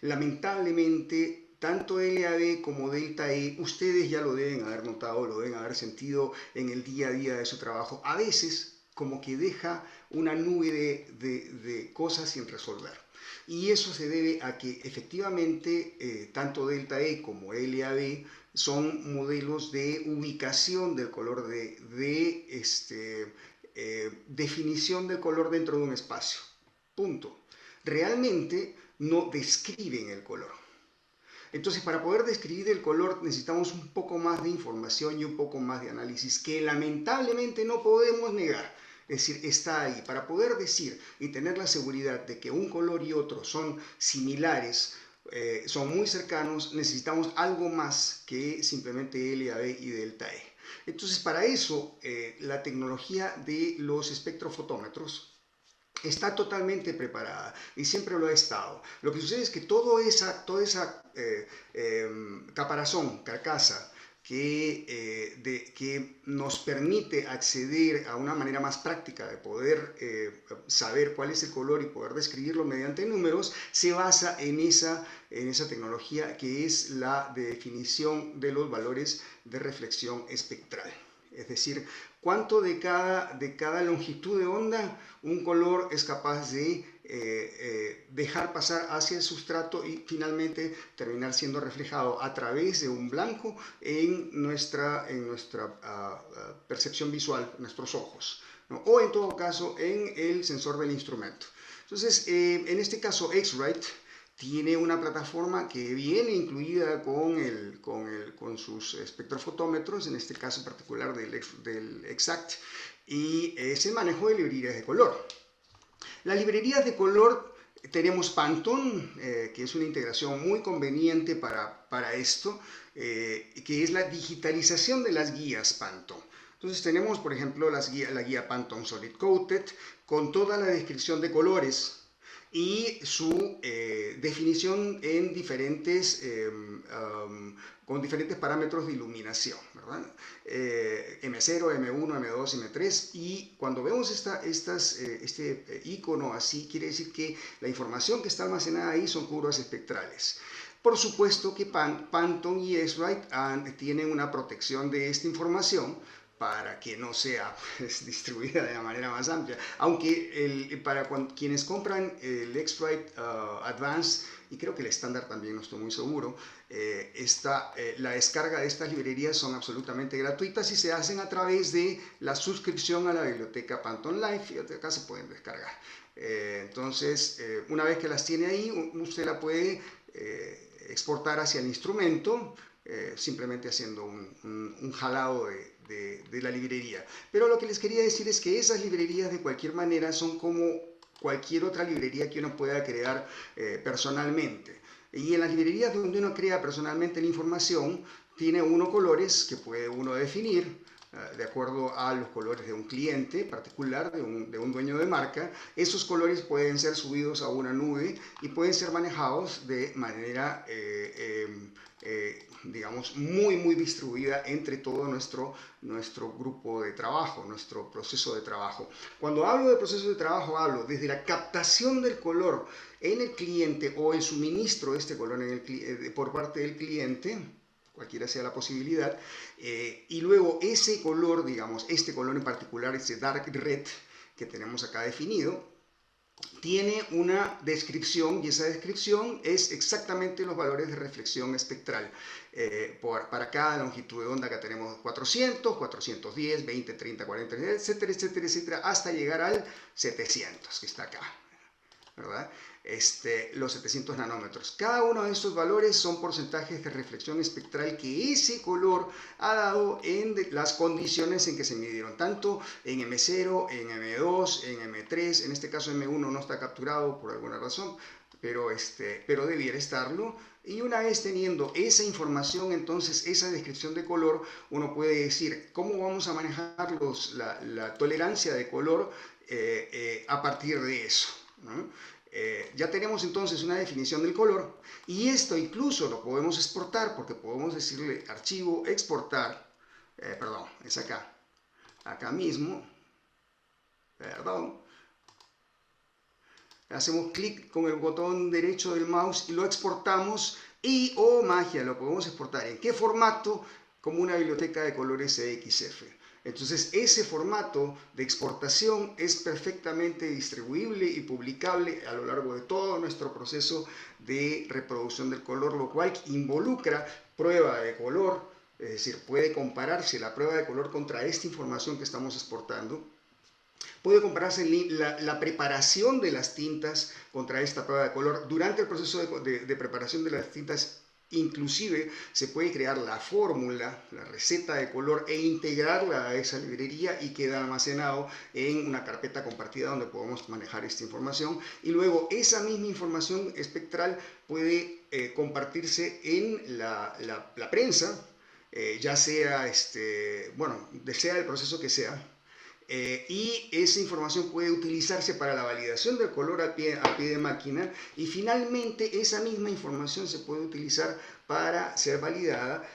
Lamentablemente, tanto LAB como delta E, ustedes ya lo deben haber notado, lo deben haber sentido en el día a día de su trabajo. A veces como que deja una nube de cosas sin resolver. Y eso se debe a que efectivamente tanto delta E como LAB son modelos de ubicación del color, definición del color dentro de un espacio. Punto. Realmente no describen el color. Entonces, para poder describir el color necesitamos un poco más de información y un poco más de análisis que lamentablemente no podemos negar. Es decir, está ahí. Para poder decir y tener la seguridad de que un color y otro son similares, son muy cercanos, necesitamos algo más que simplemente LAB y delta E. Entonces, para eso, la tecnología de los espectrofotómetros está totalmente preparada y siempre lo ha estado. Lo que sucede es que toda esa caparazón, carcasa, que nos permite acceder a una manera más práctica de poder saber cuál es el color y poder describirlo mediante números, se basa en esa tecnología que es la definición de los valores de reflexión espectral. Es decir, cuánto de cada longitud de onda un color es capaz de dejar pasar hacia el sustrato y finalmente terminar siendo reflejado a través de un blanco en nuestra percepción visual, nuestros ojos, ¿no? O en todo caso en el sensor del instrumento. Entonces, en este caso, X-Rite tiene una plataforma que viene incluida con sus espectrofotómetros, en este caso particular del Exact, y es el manejo de librerías de color. Las librerías de color tenemos Pantone, que es una integración muy conveniente para esto, que es la digitalización de las guías Pantone. Entonces tenemos, por ejemplo, la guía Pantone Solid Coated con toda la descripción de colores y su definición en con diferentes parámetros de iluminación, ¿verdad? M0, M1, M2, M3, y cuando vemos este icono así, quiere decir que la información que está almacenada ahí son curvas espectrales. Por supuesto que Pantone y X-Rite tienen una protección de esta información para que no sea distribuida de la manera más amplia. Aunque para quienes compran el X-Rite Advanced, y creo que el estándar también, no estoy muy seguro, la descarga de estas librerías son absolutamente gratuitas y se hacen a través de la suscripción a la biblioteca Pantone Life, y acá se pueden descargar. Entonces, una vez que las tiene ahí, usted la puede exportar hacia el instrumento, simplemente haciendo un jalado de la librería. Pero lo que les quería decir es que esas librerías de cualquier manera son como cualquier otra librería que uno pueda crear personalmente. Y en las librerías donde uno crea personalmente la información, tiene uno colores que puede uno definir de acuerdo a los colores de un cliente particular, de un dueño de marca. Esos colores pueden ser subidos a una nube y pueden ser manejados de manera digamos, muy distribuida entre todo nuestro grupo de trabajo, nuestro proceso de trabajo. Cuando hablo de proceso de trabajo, hablo desde la captación del color en el cliente o el suministro de este color por parte del cliente, cualquiera sea la posibilidad, y luego ese color, digamos, este color en particular, este dark red que tenemos acá definido, tiene una descripción, y esa descripción es exactamente los valores de reflexión espectral. Para cada longitud de onda, acá tenemos 400, 410, 20, 30, 40, etcétera, etcétera, etcétera, hasta llegar al 700, que está acá, ¿verdad? Los 700 nanómetros. Cada uno de estos valores son porcentajes de reflexión espectral que ese color ha dado en las condiciones en que se midieron, tanto en M0, en M2, en M3, en este caso M1 no está capturado por alguna razón, pero debiera estarlo. Y una vez teniendo esa información, entonces esa descripción de color, uno puede decir cómo vamos a manejar la tolerancia de color a partir de eso, ¿no? Ya tenemos entonces una definición del color, y esto incluso lo podemos exportar, porque podemos decirle archivo, exportar, perdón, es acá mismo, perdón. Hacemos clic con el botón derecho del mouse y lo exportamos, y oh magia, lo podemos exportar. ¿En qué formato? Como una biblioteca de colores EXF. Entonces ese formato de exportación es perfectamente distribuible y publicable a lo largo de todo nuestro proceso de reproducción del color, lo cual involucra prueba de color, es decir, puede compararse la prueba de color contra esta información que estamos exportando. Puede compararse la preparación de las tintas contra esta prueba de color. Durante el proceso de preparación de las tintas, inclusive se puede crear la fórmula, la receta de color, e integrarla a esa librería, y queda almacenado en una carpeta compartida donde podemos manejar esta información. Y luego esa misma información espectral puede compartirse en la prensa, ya sea, sea el proceso que sea. Y esa información puede utilizarse para la validación del color a pie de máquina, y finalmente esa misma información se puede utilizar para ser validada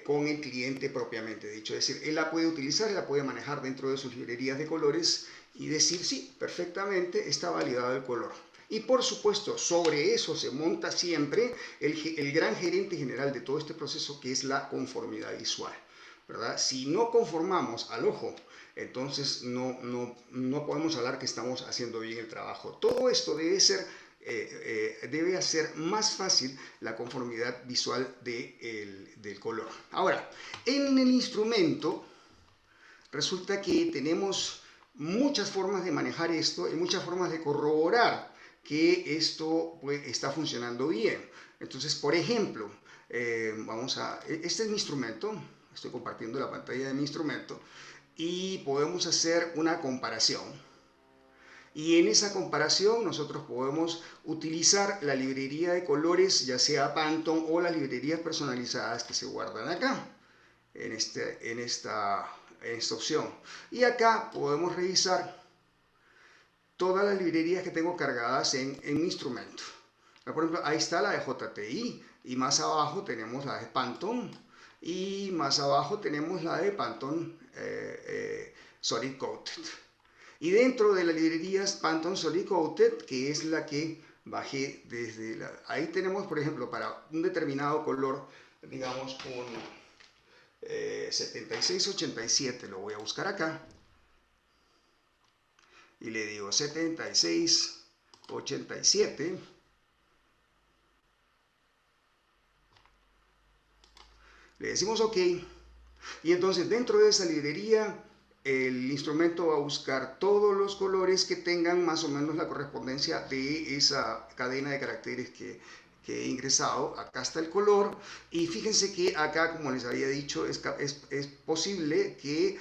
con el cliente propiamente dicho. Es decir, él la puede utilizar, la puede manejar dentro de sus librerías de colores y decir, sí, perfectamente está validado el color. Y por supuesto, sobre eso se monta siempre el gran gerente general de todo este proceso, que es la conformidad visual, ¿verdad? Si no conformamos al ojo, entonces no podemos hablar que estamos haciendo bien el trabajo. Todo esto debe hacer más fácil la conformidad visual del color. Ahora, en el instrumento resulta que tenemos muchas formas de manejar esto y muchas formas de corroborar que esto está funcionando bien. Entonces, por ejemplo, este es mi instrumento, estoy compartiendo la pantalla de mi instrumento, y podemos hacer una comparación. Y en esa comparación nosotros podemos utilizar la librería de colores, ya sea Pantone o las librerías personalizadas que se guardan acá, en esta opción. Y acá podemos revisar todas las librerías que tengo cargadas en mi instrumento. Por ejemplo, ahí está la de JTI, y más abajo tenemos la de Pantone, y más abajo tenemos la de Pantone Solid Coated. Y dentro de las librerías Pantone Solid Coated, que es la que bajé desde ahí tenemos, por ejemplo, para un determinado color, digamos un 7687, lo voy a buscar acá, y le digo 7687, le decimos OK, y entonces dentro de esa librería el instrumento va a buscar todos los colores que tengan más o menos la correspondencia de esa cadena de caracteres que he ingresado. Acá está el color, y fíjense que acá, como les había dicho, es posible que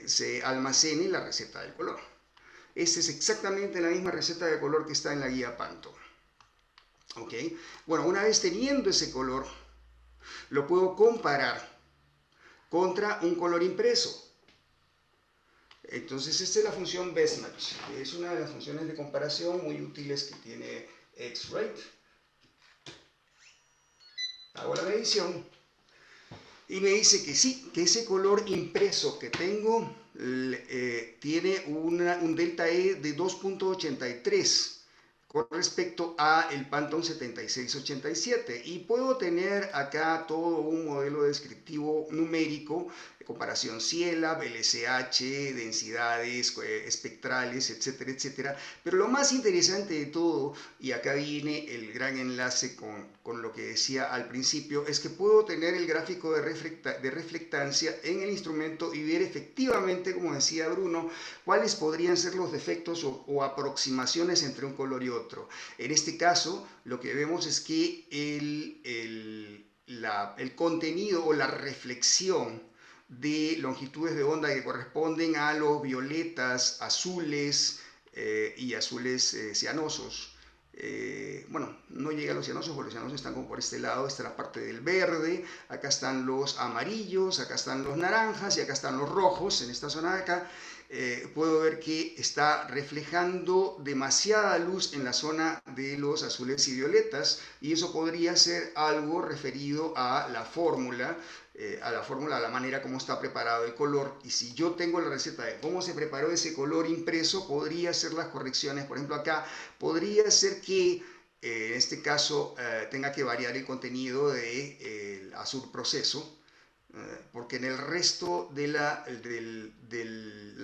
se almacene la receta del color. Esta es exactamente la misma receta de color que está en la guía Pantone. ¿Ok? Bueno, una vez teniendo ese color, lo puedo comparar contra un color impreso. Entonces esta es la función BestMatch, que es una de las funciones de comparación muy útiles que tiene X-Rite. Hago la medición y me dice que sí, que ese color impreso que tengo tiene un delta E de 2.83 con respecto a el Pantone 7687, y puedo tener acá todo un modelo descriptivo numérico comparación CIELAB, LSH, densidades espectrales, etcétera, etcétera. Pero lo más interesante de todo, y acá viene el gran enlace con lo que decía al principio, es que puedo tener el gráfico de reflectancia en el instrumento y ver efectivamente, como decía Bruno, cuáles podrían ser los defectos o aproximaciones entre un color y otro. En este caso, lo que vemos es que el contenido o la reflexión de longitudes de onda que corresponden a los violetas, azules y azules cianosos. Bueno, no llega a los cianosos, porque los cianosos están como por este lado, esta es la parte del verde, acá están los amarillos, acá están los naranjas y acá están los rojos, en esta zona de acá. Puedo ver que está reflejando demasiada luz en la zona de los azules y violetas, y eso podría ser algo referido a la fórmula, a la manera como está preparado el color. Y si yo tengo la receta de cómo se preparó ese color impreso, podría hacer las correcciones. Por ejemplo, acá podría ser que en este caso tenga que variar el contenido del azul proceso, porque en el resto de la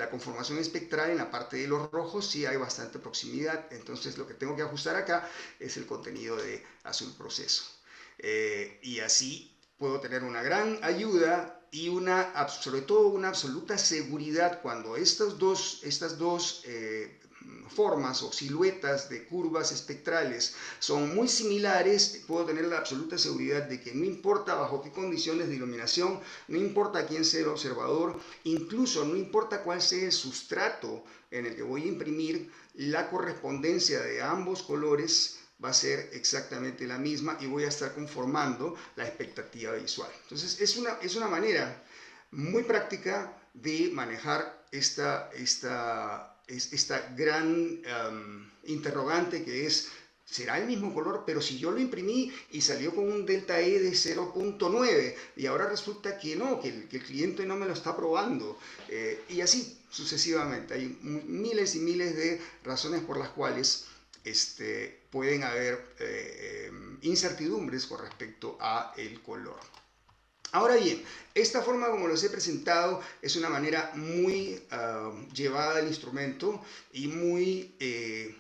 conformación espectral, en la parte de los rojos, sí hay bastante proximidad. Entonces lo que tengo que ajustar acá es el contenido de azul proceso. Y así puedo tener una gran ayuda y sobre todo una absoluta seguridad cuando estas dos formas o siluetas de curvas espectrales son muy similares. Puedo tener la absoluta seguridad de que no importa bajo qué condiciones de iluminación, no importa quién sea el observador, incluso no importa cuál sea el sustrato en el que voy a imprimir, la correspondencia de ambos colores va a ser exactamente la misma y voy a estar conformando la expectativa visual. Entonces es una manera muy práctica de manejar esta gran interrogante que es: será el mismo color, pero si yo lo imprimí y salió con un delta E de 0.9 y ahora resulta que no, que el cliente no me lo está probando, y así sucesivamente. Hay miles y miles de razones por las cuales pueden haber incertidumbres con respecto a el color. Ahora bien, esta forma como los he presentado es una manera muy llevada al instrumento y muy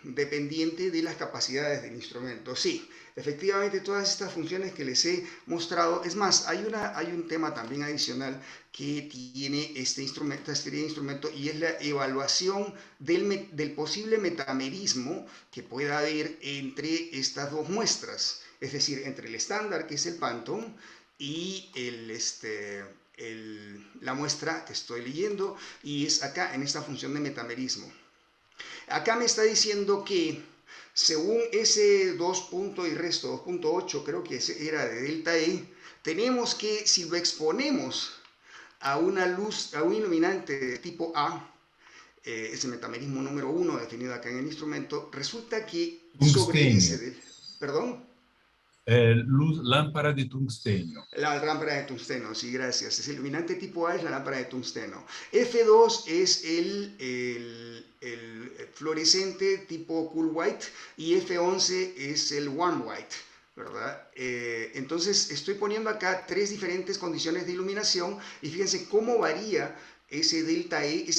dependiente de las capacidades del instrumento. Sí, efectivamente todas estas funciones que les he mostrado, es más, hay un tema también adicional que tiene esta serie de instrumentos, y es la evaluación del posible metamerismo que pueda haber entre estas dos muestras, es decir, entre el estándar, que es el Pantone, y la muestra que estoy leyendo, y es acá en esta función de metamerismo. Acá me está diciendo que según ese 2 punto y resto 2.8, creo que era de delta E, tenemos que, si lo exponemos a una luz, a un iluminante de tipo A, ese metamerismo número 1 definido acá en el instrumento, resulta que sobre ese... ¿Perdón? Lámpara de tungsteno. La lámpara de tungsteno, sí, gracias. Es el iluminante tipo A, es la lámpara de tungsteno. F2 es el fluorescente tipo cool white, y F11 es el warm white, ¿verdad? Entonces estoy poniendo acá tres diferentes condiciones de iluminación, y fíjense cómo varía ese delta E.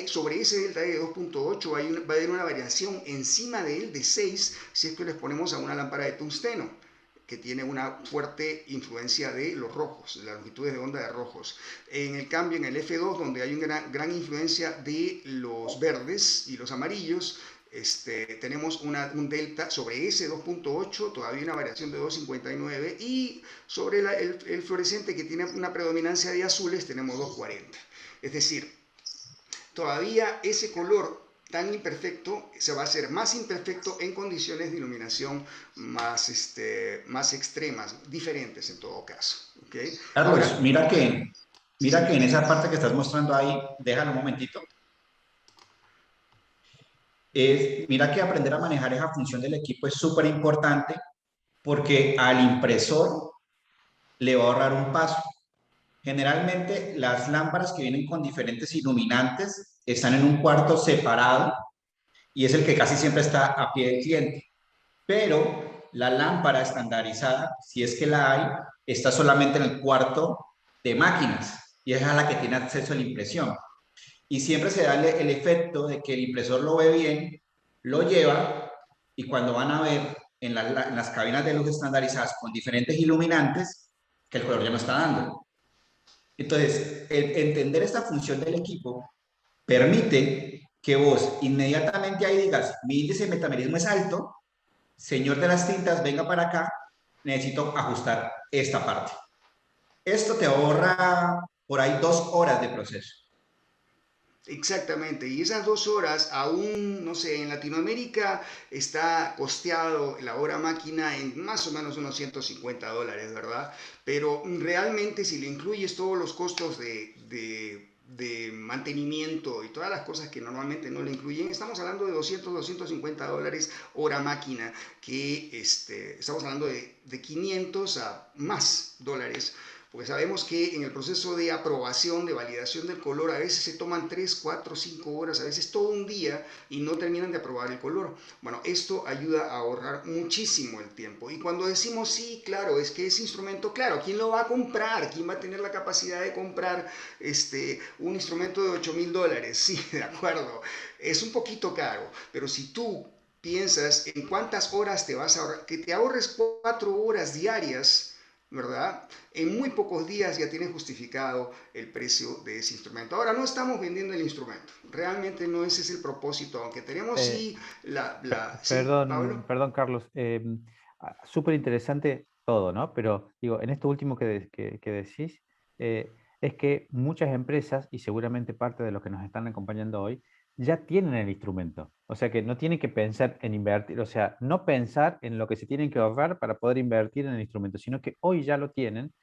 Sobre ese delta E de 2.8 va a haber una variación encima de él de 6 si es que lo exponemos a una lámpara de tungsteno, que tiene una fuerte influencia de los rojos, de las longitudes de onda de rojos. En el cambio, en el F2, donde hay una gran influencia de los verdes y los amarillos, tenemos un delta sobre ese 2.8, todavía una variación de 2.59, y sobre el fluorescente, que tiene una predominancia de azules, tenemos 2.40. Es decir, todavía ese color tan imperfecto se va a hacer más imperfecto en condiciones de iluminación más extremas, diferentes en todo caso. ¿Okay? Carlos, ahora, mira que en esa parte que estás mostrando ahí, déjalo un momentito. Mira que aprender a manejar esa función del equipo es súper importante, porque al impresor le va a ahorrar un paso. Generalmente las lámparas que vienen con diferentes iluminantes están en un cuarto separado, y es el que casi siempre está a pie del cliente. Pero la lámpara estandarizada, si es que la hay, está solamente en el cuarto de máquinas. y es a la que tiene acceso a la impresión. Y siempre se da el efecto de que el impresor lo ve bien, lo lleva, y cuando van a ver en las cabinas de luz estandarizadas con diferentes iluminantes, que el color ya no está dando. Entonces, entender esta función del equipo permite que vos inmediatamente ahí digas, mi índice de metamerismo es alto, señor de las tintas, venga para acá, necesito ajustar esta parte. Esto te ahorra por ahí 2 horas de proceso. Exactamente, y esas 2 horas aún, no sé, en Latinoamérica está costeado la hora máquina en más o menos unos $150, ¿verdad? Pero realmente si le incluyes todos los costos de mantenimiento y todas las cosas que normalmente no le incluyen, estamos hablando de $250 hora máquina, que estamos hablando de 500 a más dólares, porque sabemos que en el proceso de aprobación, de validación del color, a veces se toman 3, 4, 5 horas, a veces todo un día y no terminan de aprobar el color. Bueno, esto ayuda a ahorrar muchísimo el tiempo. Y cuando decimos sí, claro, es que ese instrumento, claro, ¿quién lo va a comprar? ¿Quién va a tener la capacidad de comprar un instrumento de $8,000? Sí, de acuerdo, es un poquito caro, pero si tú piensas en cuántas horas te vas a ahorrar, que te ahorres 4 horas diarias, ¿verdad? En muy pocos días ya tienes justificado el precio de ese instrumento. Ahora, no estamos vendiendo el instrumento. Realmente no ese es el propósito, aunque tenemos sí sí, Perdón, Pablo. perdón, Carlos. Súper interesante todo, ¿no? Pero digo, en esto último que decís, es que muchas empresas, y seguramente parte de los que nos están acompañando hoy, ya tienen el instrumento. O sea que no tienen que pensar en invertir, o sea, no pensar en lo que se tienen que ahorrar para poder invertir en el instrumento, sino que hoy ya lo tienen.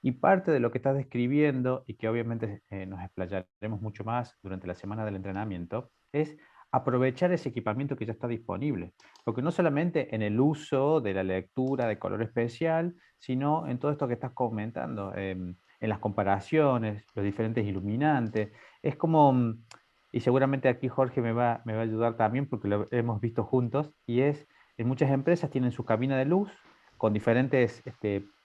Y parte de lo que estás describiendo, y que obviamente nos explayaremos mucho más durante la semana del entrenamiento, es aprovechar ese equipamiento que ya está disponible. Porque no solamente en el uso de la lectura de color especial, sino en todo esto que estás comentando, en las comparaciones, los diferentes iluminantes. Es como, y seguramente aquí Jorge me va a ayudar también porque lo hemos visto juntos, y es, en muchas empresas tienen su cabina de luz con diferentes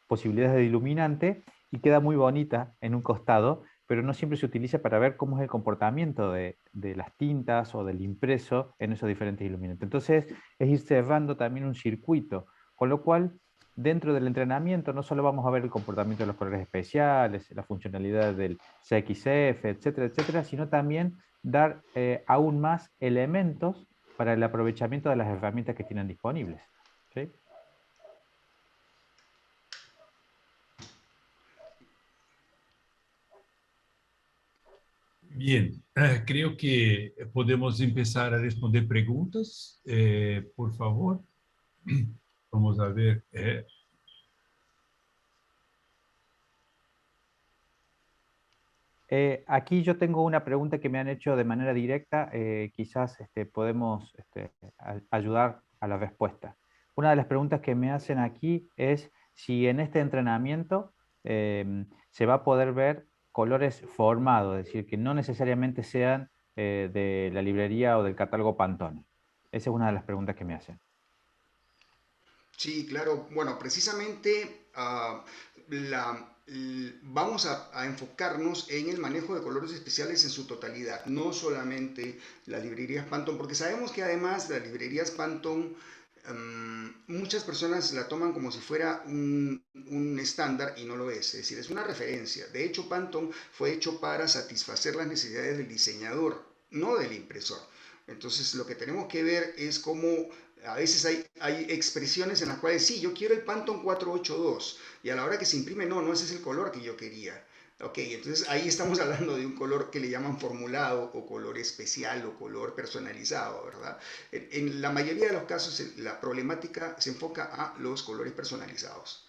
posibilidades de iluminante y queda muy bonita en un costado, pero no siempre se utiliza para ver cómo es el comportamiento de las tintas o del impreso en esos diferentes iluminantes. Entonces, es ir cerrando también un circuito, con lo cual, dentro del entrenamiento, no solo vamos a ver el comportamiento de los colores especiales, la funcionalidad del CXF, etcétera, etcétera, sino también dar aún más elementos para el aprovechamiento de las herramientas que tienen disponibles. ¿Sí? Bien, creo que podemos empezar a responder preguntas, por favor. Vamos a ver. Aquí yo tengo una pregunta que me han hecho de manera directa, quizás podemos ayudar a la respuesta. Una de las preguntas que me hacen aquí es si en este entrenamiento se va a poder ver colores formados, es decir, que no necesariamente sean de la librería o del catálogo Pantone. Esa es una de las preguntas que me hacen. Sí, claro. Bueno, precisamente vamos a enfocarnos en el manejo de colores especiales en su totalidad, no solamente las librerías Pantone, porque sabemos que además las librerías Pantone, muchas personas la toman como si fuera un estándar y no lo es decir, es una referencia. De hecho, Pantone fue hecho para satisfacer las necesidades del diseñador, no del impresor. Entonces, lo que tenemos que ver es cómo a veces hay expresiones en las cuales sí, yo quiero el Pantone 482 y a la hora que se imprime, no, no ese es el color que yo quería. Ok, entonces ahí estamos hablando de un color que le llaman formulado o color especial o color personalizado, ¿verdad? En la mayoría de los casos la problemática se enfoca a los colores personalizados.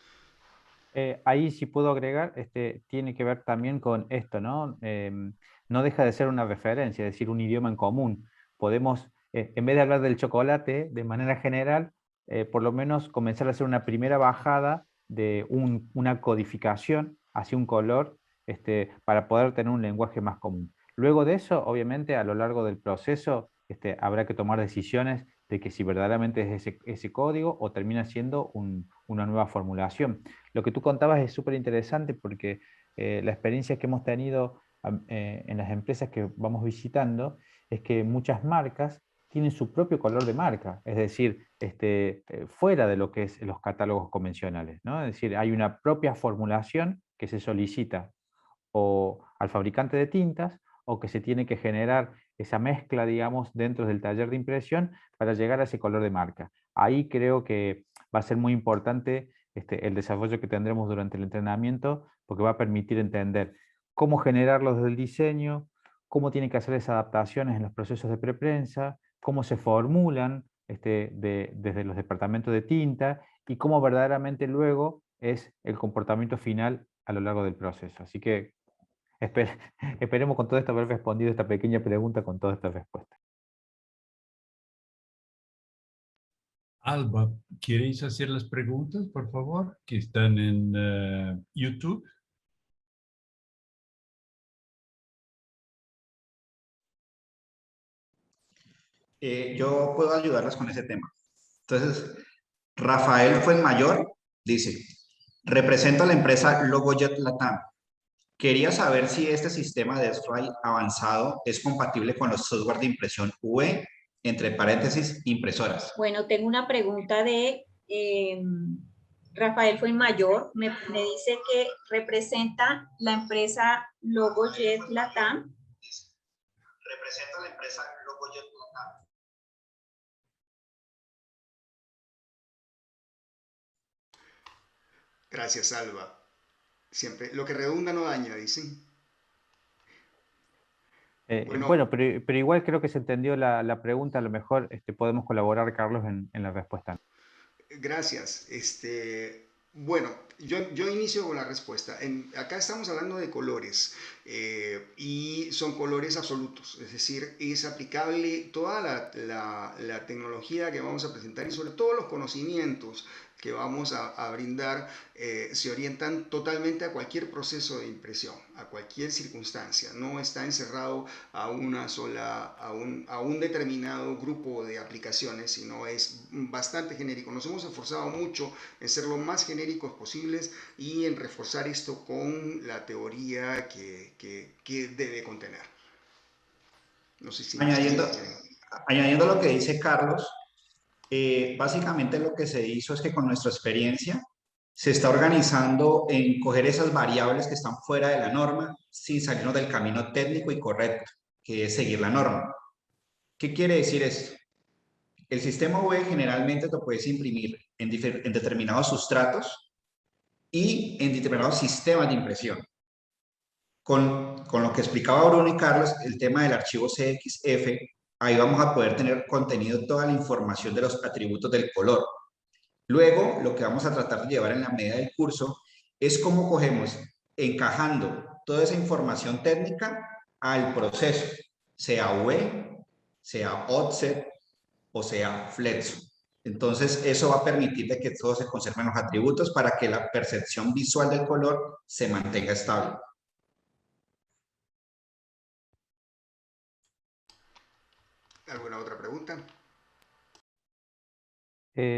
Ahí sí puedo agregar, tiene que ver también con esto, ¿no? No deja de ser una referencia, es decir, un idioma en común. Podemos, en vez de hablar del chocolate de manera general, por lo menos comenzar a hacer una primera bajada de una codificación hacia un color, para poder tener un lenguaje más común. Luego de eso, obviamente, a lo largo del proceso, habrá que tomar decisiones de que si verdaderamente es ese código o termina siendo una nueva formulación. Lo que tú contabas es súper interesante porque la experiencia que hemos tenido en las empresas que vamos visitando es que muchas marcas tienen su propio color de marca, es decir, fuera de lo que es los catálogos convencionales, ¿no? Es decir, hay una propia formulación que se solicita o al fabricante de tintas o que se tiene que generar esa mezcla, digamos, dentro del taller de impresión para llegar a ese color de marca. Ahí creo que va a ser muy importante el desarrollo que tendremos durante el entrenamiento, porque va a permitir entender cómo generarlo desde el diseño, cómo tienen que hacer esas adaptaciones en los procesos de preprensa, cómo se formulan desde los departamentos de tinta y cómo verdaderamente luego es el comportamiento final a lo largo del proceso. Así que esperemos con todo esto haber respondido esta pequeña pregunta con toda esta respuesta. Alba, ¿queréis hacer las preguntas, por favor, que están en YouTube? Yo puedo ayudarlas con ese tema. Entonces, Rafael Fuenmayor dice, represento a la empresa Logojet Latam. Quería saber si este sistema de SRAI avanzado es compatible con los software de impresión UE, entre paréntesis, impresoras. Bueno, tengo una pregunta de Rafael Fuenmayor. Me dice que representa la empresa Logojet Latam. Representa a la empresa Logojet Latam. Gracias, Alba. Siempre, lo que redunda no daña, dicen. Bueno, pero igual creo que se entendió la pregunta, a lo mejor podemos colaborar, Carlos, en la respuesta. Gracias. Bueno, yo inicio con la respuesta. Acá estamos hablando de colores y son colores absolutos, es decir, es aplicable toda la tecnología que vamos a presentar y sobre todo los conocimientos que vamos a brindar se orientan totalmente a cualquier proceso de impresión, a cualquier circunstancia. No está encerrado a una sola, a un determinado grupo de aplicaciones, sino es bastante genérico. Nos hemos esforzado mucho en ser lo más genéricos posibles y en reforzar esto con la teoría que debe contener. No sé si añadiendo lo que dice Carlos, básicamente lo que se hizo es que con nuestra experiencia se está organizando en coger esas variables que están fuera de la norma sin salirnos del camino técnico y correcto, que es seguir la norma. ¿Qué quiere decir esto? El sistema UE generalmente lo puedes imprimir en determinados sustratos y en determinados sistemas de impresión. Con lo que explicaba Bruno y Carlos, el tema del archivo CXF, ahí vamos a poder tener contenido toda la información de los atributos del color. Luego, lo que vamos a tratar de llevar en la medida del curso es cómo cogemos, encajando toda esa información técnica al proceso, sea UE, sea offset o sea flexo. Entonces, eso va a permitir de que todos se conserven los atributos para que la percepción visual del color se mantenga estable. ¿Alguna otra pregunta?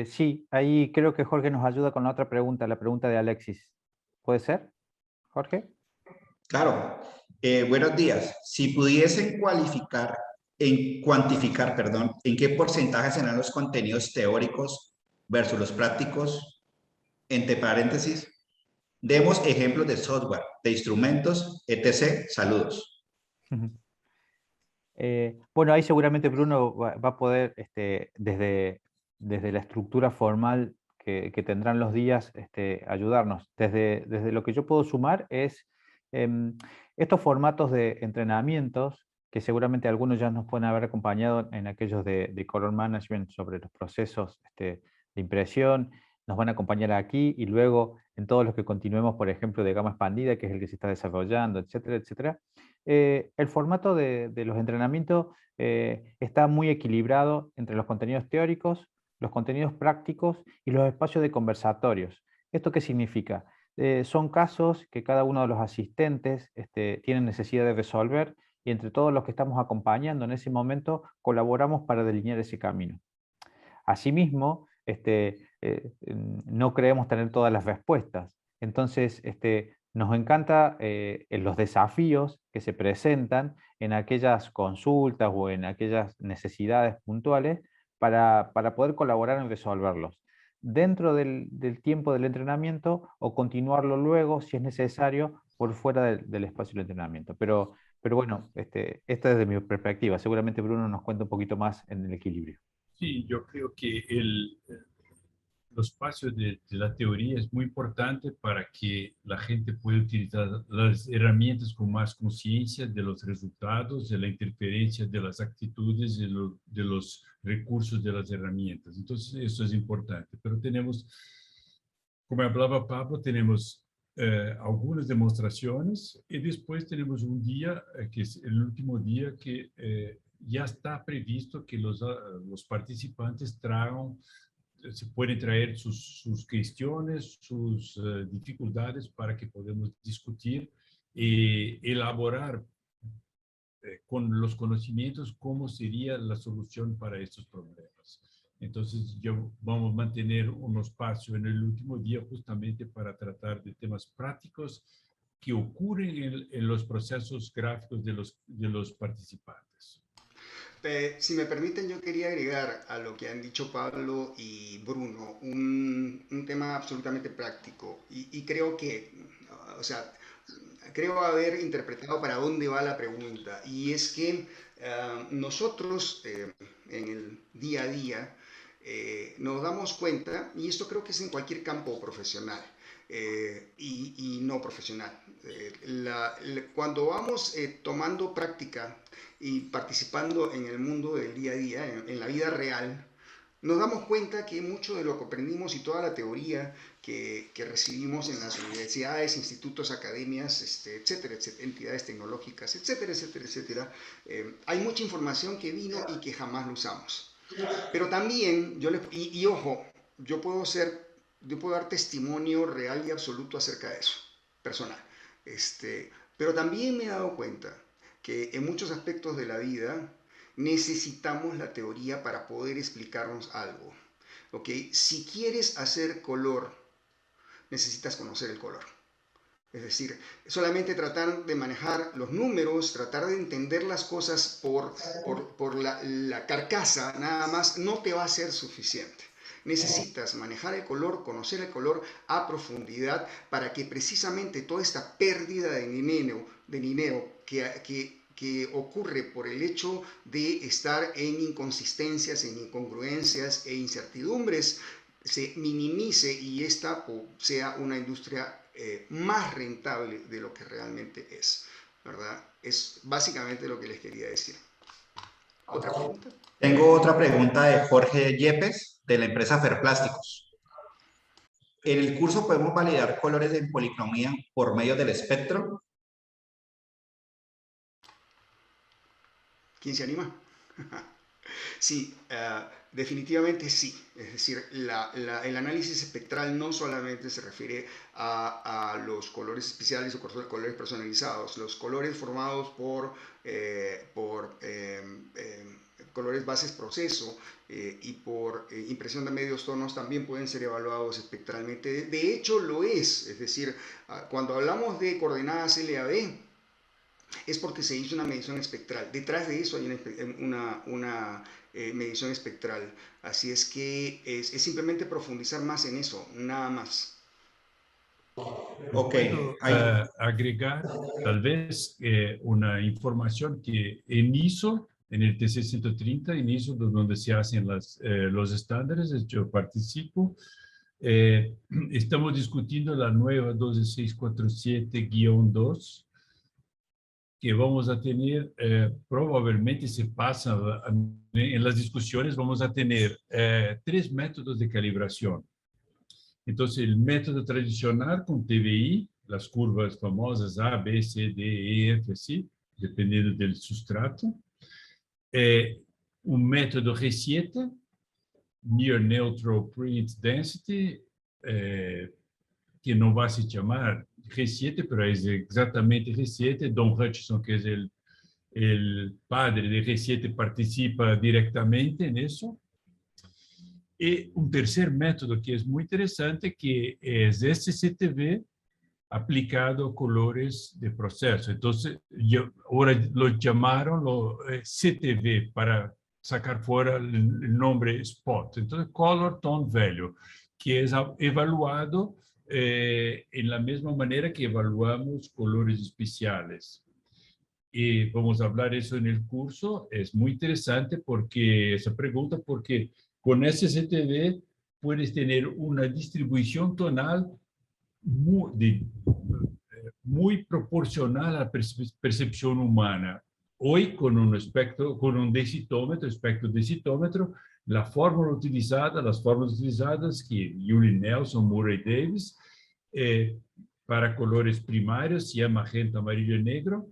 Sí, ahí creo que Jorge nos ayuda con la otra pregunta, la pregunta de Alexis. ¿Puede ser, Jorge? Claro. Buenos días. Si pudiesen cuantificar, ¿en qué porcentaje serán los contenidos teóricos versus los prácticos? Entre paréntesis, demos ejemplos de software, de instrumentos, etc. Saludos. Bueno, ahí seguramente Bruno va a poder, desde la estructura formal que tendrán los días, ayudarnos. Desde lo que yo puedo sumar es estos formatos de entrenamientos, que seguramente algunos ya nos pueden haber acompañado en aquellos de Color Management sobre los procesos de impresión, nos van a acompañar aquí y luego en todos los que continuemos, por ejemplo, de gama expandida, que es el que se está desarrollando, etcétera, etcétera. El formato de los entrenamientos está muy equilibrado entre los contenidos teóricos, los contenidos prácticos y los espacios de conversatorios. ¿Esto qué significa? Son casos que cada uno de los asistentes tiene necesidad de resolver y entre todos los que estamos acompañando en ese momento colaboramos para delinear ese camino. Asimismo, no creemos tener todas las respuestas. Entonces, nos encanta los desafíos que se presentan en aquellas consultas o en aquellas necesidades puntuales para poder colaborar en resolverlos dentro del tiempo del entrenamiento o continuarlo luego, si es necesario, por fuera del espacio del entrenamiento. Pero bueno, esta es de mi perspectiva. Seguramente Bruno nos cuenta un poquito más en el equilibrio. Sí, yo creo que los pasos de la teoría es muy importante para que la gente pueda utilizar las herramientas con más conciencia de los resultados, de la interferencia de las actitudes, de los recursos de las herramientas. Entonces, eso es importante. Pero tenemos, como hablaba Pablo, tenemos algunas demostraciones y después tenemos un día, que es el último día, que ya está previsto que los participantes traigan, se pueden traer sus cuestiones, sus dificultades para que podamos discutir y elaborar con los conocimientos cómo sería la solución para estos problemas. Entonces, vamos a mantener un espacio en el último día justamente para tratar de temas prácticos que ocurren en los procesos gráficos de los participantes. Si me permiten, yo quería agregar a lo que han dicho Pablo y Bruno un tema absolutamente práctico y creo que, o sea, creo haber interpretado para dónde va la pregunta, y es que nosotros en el día a día nos damos cuenta, y esto creo que es en cualquier campo profesional y no profesional, cuando vamos tomando práctica y participando en el mundo del día a día, en la vida real, nos damos cuenta que mucho de lo que aprendimos y toda la teoría que recibimos en las universidades, institutos, academias, etcétera, etcétera, entidades tecnológicas, etcétera, etcétera, etcétera, hay mucha información que vino y que jamás lo usamos. Pero también, ojo, yo puedo dar testimonio real y absoluto acerca de eso, personal. Pero también me he dado cuenta que en muchos aspectos de la vida necesitamos la teoría para poder explicarnos algo. ¿Ok? Si quieres hacer color, necesitas conocer el color. Es decir, solamente tratar de manejar los números, tratar de entender las cosas por la carcasa, nada más, no te va a ser suficiente. Necesitas manejar el color, conocer el color a profundidad para que precisamente toda esta pérdida de dinero que ocurre por el hecho de estar en inconsistencias, en incongruencias e incertidumbres, se minimice y esta sea una industria más rentable de lo que realmente es, ¿verdad? Es básicamente lo que les quería decir. ¿Otra pregunta? Tengo otra pregunta de Jorge Yepes, de la empresa Ferplásticos. ¿En el curso podemos validar colores en policromía por medio del espectro? ¿Quién se anima? Sí, definitivamente sí. Es decir, el análisis espectral no solamente se refiere a los colores especiales o colores personalizados. Los colores formados por colores bases proceso y por impresión de medios tonos también pueden ser evaluados espectralmente. De hecho, lo es. Es decir, cuando hablamos de coordenadas LAB, es porque se hizo una medición espectral. Detrás de eso hay una medición espectral. Así es que es simplemente profundizar más en eso, nada más. Ok. ¿Puedo agregar tal vez una información que en ISO, en el TC 130, en ISO, donde se hacen los estándares, yo participo, estamos discutiendo la nueva 12647-2, que vamos a tener, probablemente se pasa en las discusiones, vamos a tener 3 métodos de calibración. Entonces, el método tradicional con TVI, las curvas famosas A, B, C, D, E, F, así, dependiendo del sustrato. Un método G7, Near Neutral Print Density, que no va a se llamar G7, pero es exactamente G7. Don Hutchison, que es el padre de G7, participa directamente en eso. Y un tercer método que es muy interesante, que es SCTV, aplicado colores de proceso. Entonces, ahora lo llamaron CTV para sacar fuera el nombre Spot. Entonces, Color Tone Value, que es evaluado en la misma manera que evaluamos colores especiales. Y vamos a hablar eso en el curso. Es muy interesante esa pregunta, porque con SCTV puedes tener una distribución tonal muy proporcional a la percepción humana. Hoy, con un desitómetro, espectro desitómetro, las fórmulas utilizadas que Yuli Nelson, Murray Davis, para colores primarios, se llama magenta, amarillo y negro,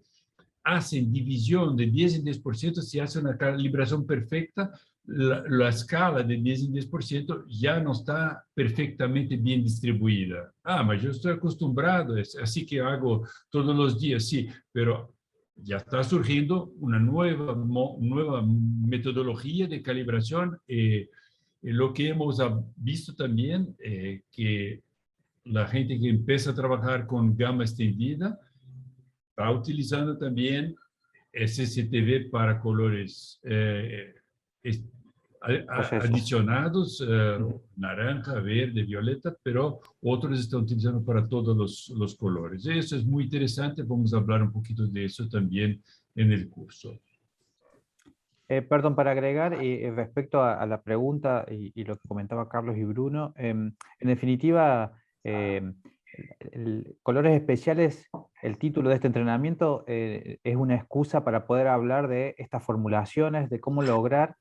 hacen división de 10 en 10%, se hace una calibración perfecta, la escala de 10 en 10% ya no está perfectamente bien distribuida. Pero yo estoy acostumbrado, así que hago todos los días, sí, pero ya está surgiendo una nueva metodología de calibración. Lo que hemos visto también, que la gente que empieza a trabajar con gama extendida está utilizando también SCTV para colores adicionados, naranja, verde, violeta, pero otros están utilizando para todos los colores. Eso es muy interesante, vamos a hablar un poquito de eso también en el curso. Perdón, para agregar respecto a la pregunta y lo que comentaba Carlos y Bruno, en definitiva, colores especiales, el título de este entrenamiento es una excusa para poder hablar de estas formulaciones, de cómo lograr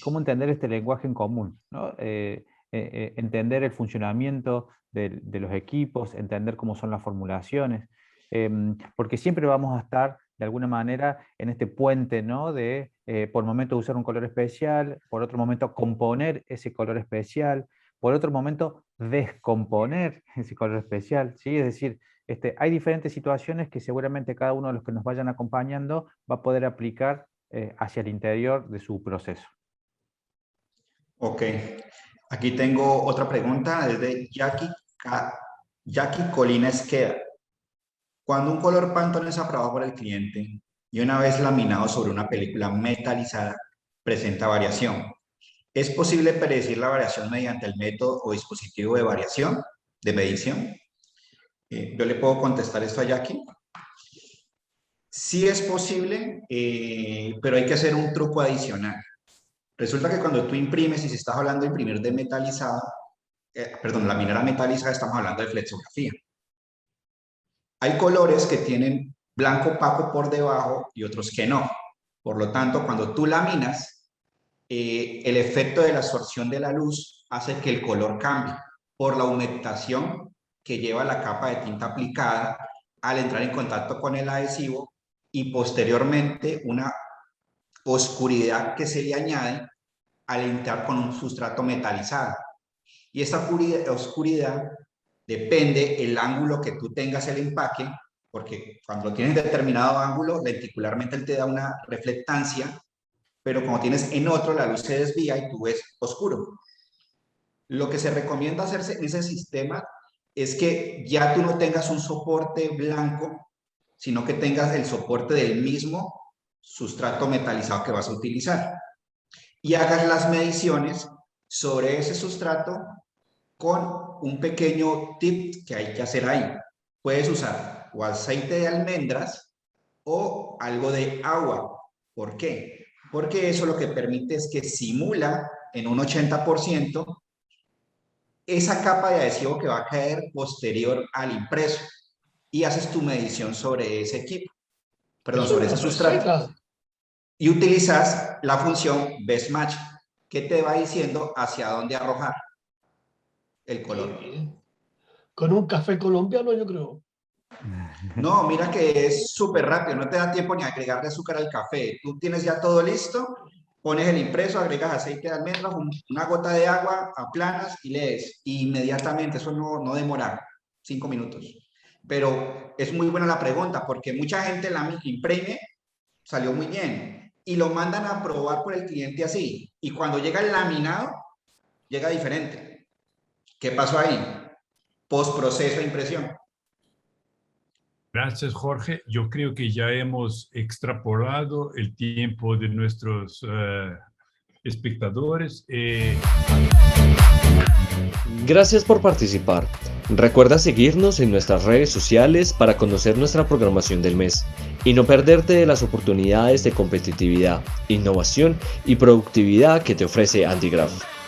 cómo entender este lenguaje en común, ¿no? Entender el funcionamiento de los equipos, entender cómo son las formulaciones, porque siempre vamos a estar de alguna manera en este puente, ¿no? De por momento usar un color especial, por otro momento componer ese color especial, por otro momento descomponer ese color especial, ¿sí? Es decir, hay diferentes situaciones que seguramente cada uno de los que nos vayan acompañando va a poder aplicar hacia el interior de su proceso. Ok, aquí tengo otra pregunta desde Jackie Colina Esqueda. Cuando un color Pantone es aprobado por el cliente y una vez laminado sobre una película metalizada, presenta variación, ¿es posible predecir la variación mediante el método o dispositivo de variación, de medición? Yo le puedo contestar esto a Jackie. Sí es posible, pero hay que hacer un truco adicional. Resulta que cuando tú imprimes, y si estás hablando de imprimir de metalizado, laminar a metalizada, estamos hablando de flexografía. Hay colores que tienen blanco opaco por debajo y otros que no. Por lo tanto, cuando tú laminas, el efecto de la absorción de la luz hace que el color cambie por la humectación que lleva la capa de tinta aplicada al entrar en contacto con el adhesivo y posteriormente una oscuridad que se le añade al entrar con un sustrato metalizado. Y esta oscuridad depende el ángulo que tú tengas el empaque, porque cuando lo tienes en determinado ángulo, lenticularmente él te da una reflectancia, pero como tienes en otro, la luz se desvía y tú ves oscuro. Lo que se recomienda hacerse en ese sistema es que ya tú no tengas un soporte blanco, sino que tengas el soporte del mismo sustrato metalizado que vas a utilizar. Y hagas las mediciones sobre ese sustrato con un pequeño tip que hay que hacer ahí. Puedes usar o aceite de almendras o algo de agua. ¿Por qué? Porque eso lo que permite es que simula en un 80% esa capa de adhesivo que va a caer posterior al impreso y haces tu medición sobre ese equipo, perdón, sobre ese sustrato. Y utilizas la función Best Match, que te va diciendo hacia dónde arrojar el color. Con un café colombiano, yo creo. No, mira que es súper rápido, no te da tiempo ni agregarle azúcar al café. Tú tienes ya todo listo, pones el impreso, agregas aceite de almendras, una gota de agua, aplanas y lees. Inmediatamente, eso no demora 5 minutos. Pero es muy buena la pregunta, porque mucha gente la imprime, salió muy bien, y lo mandan a probar por el cliente así. Y cuando llega el laminado, llega diferente. ¿Qué pasó ahí? Postproceso de impresión. Gracias, Jorge. Yo creo que ya hemos extrapolado el tiempo de nuestros espectadores. Gracias por participar. Recuerda seguirnos en nuestras redes sociales para conocer nuestra programación del mes y no perderte de las oportunidades de competitividad, innovación y productividad que te ofrece Andigraph.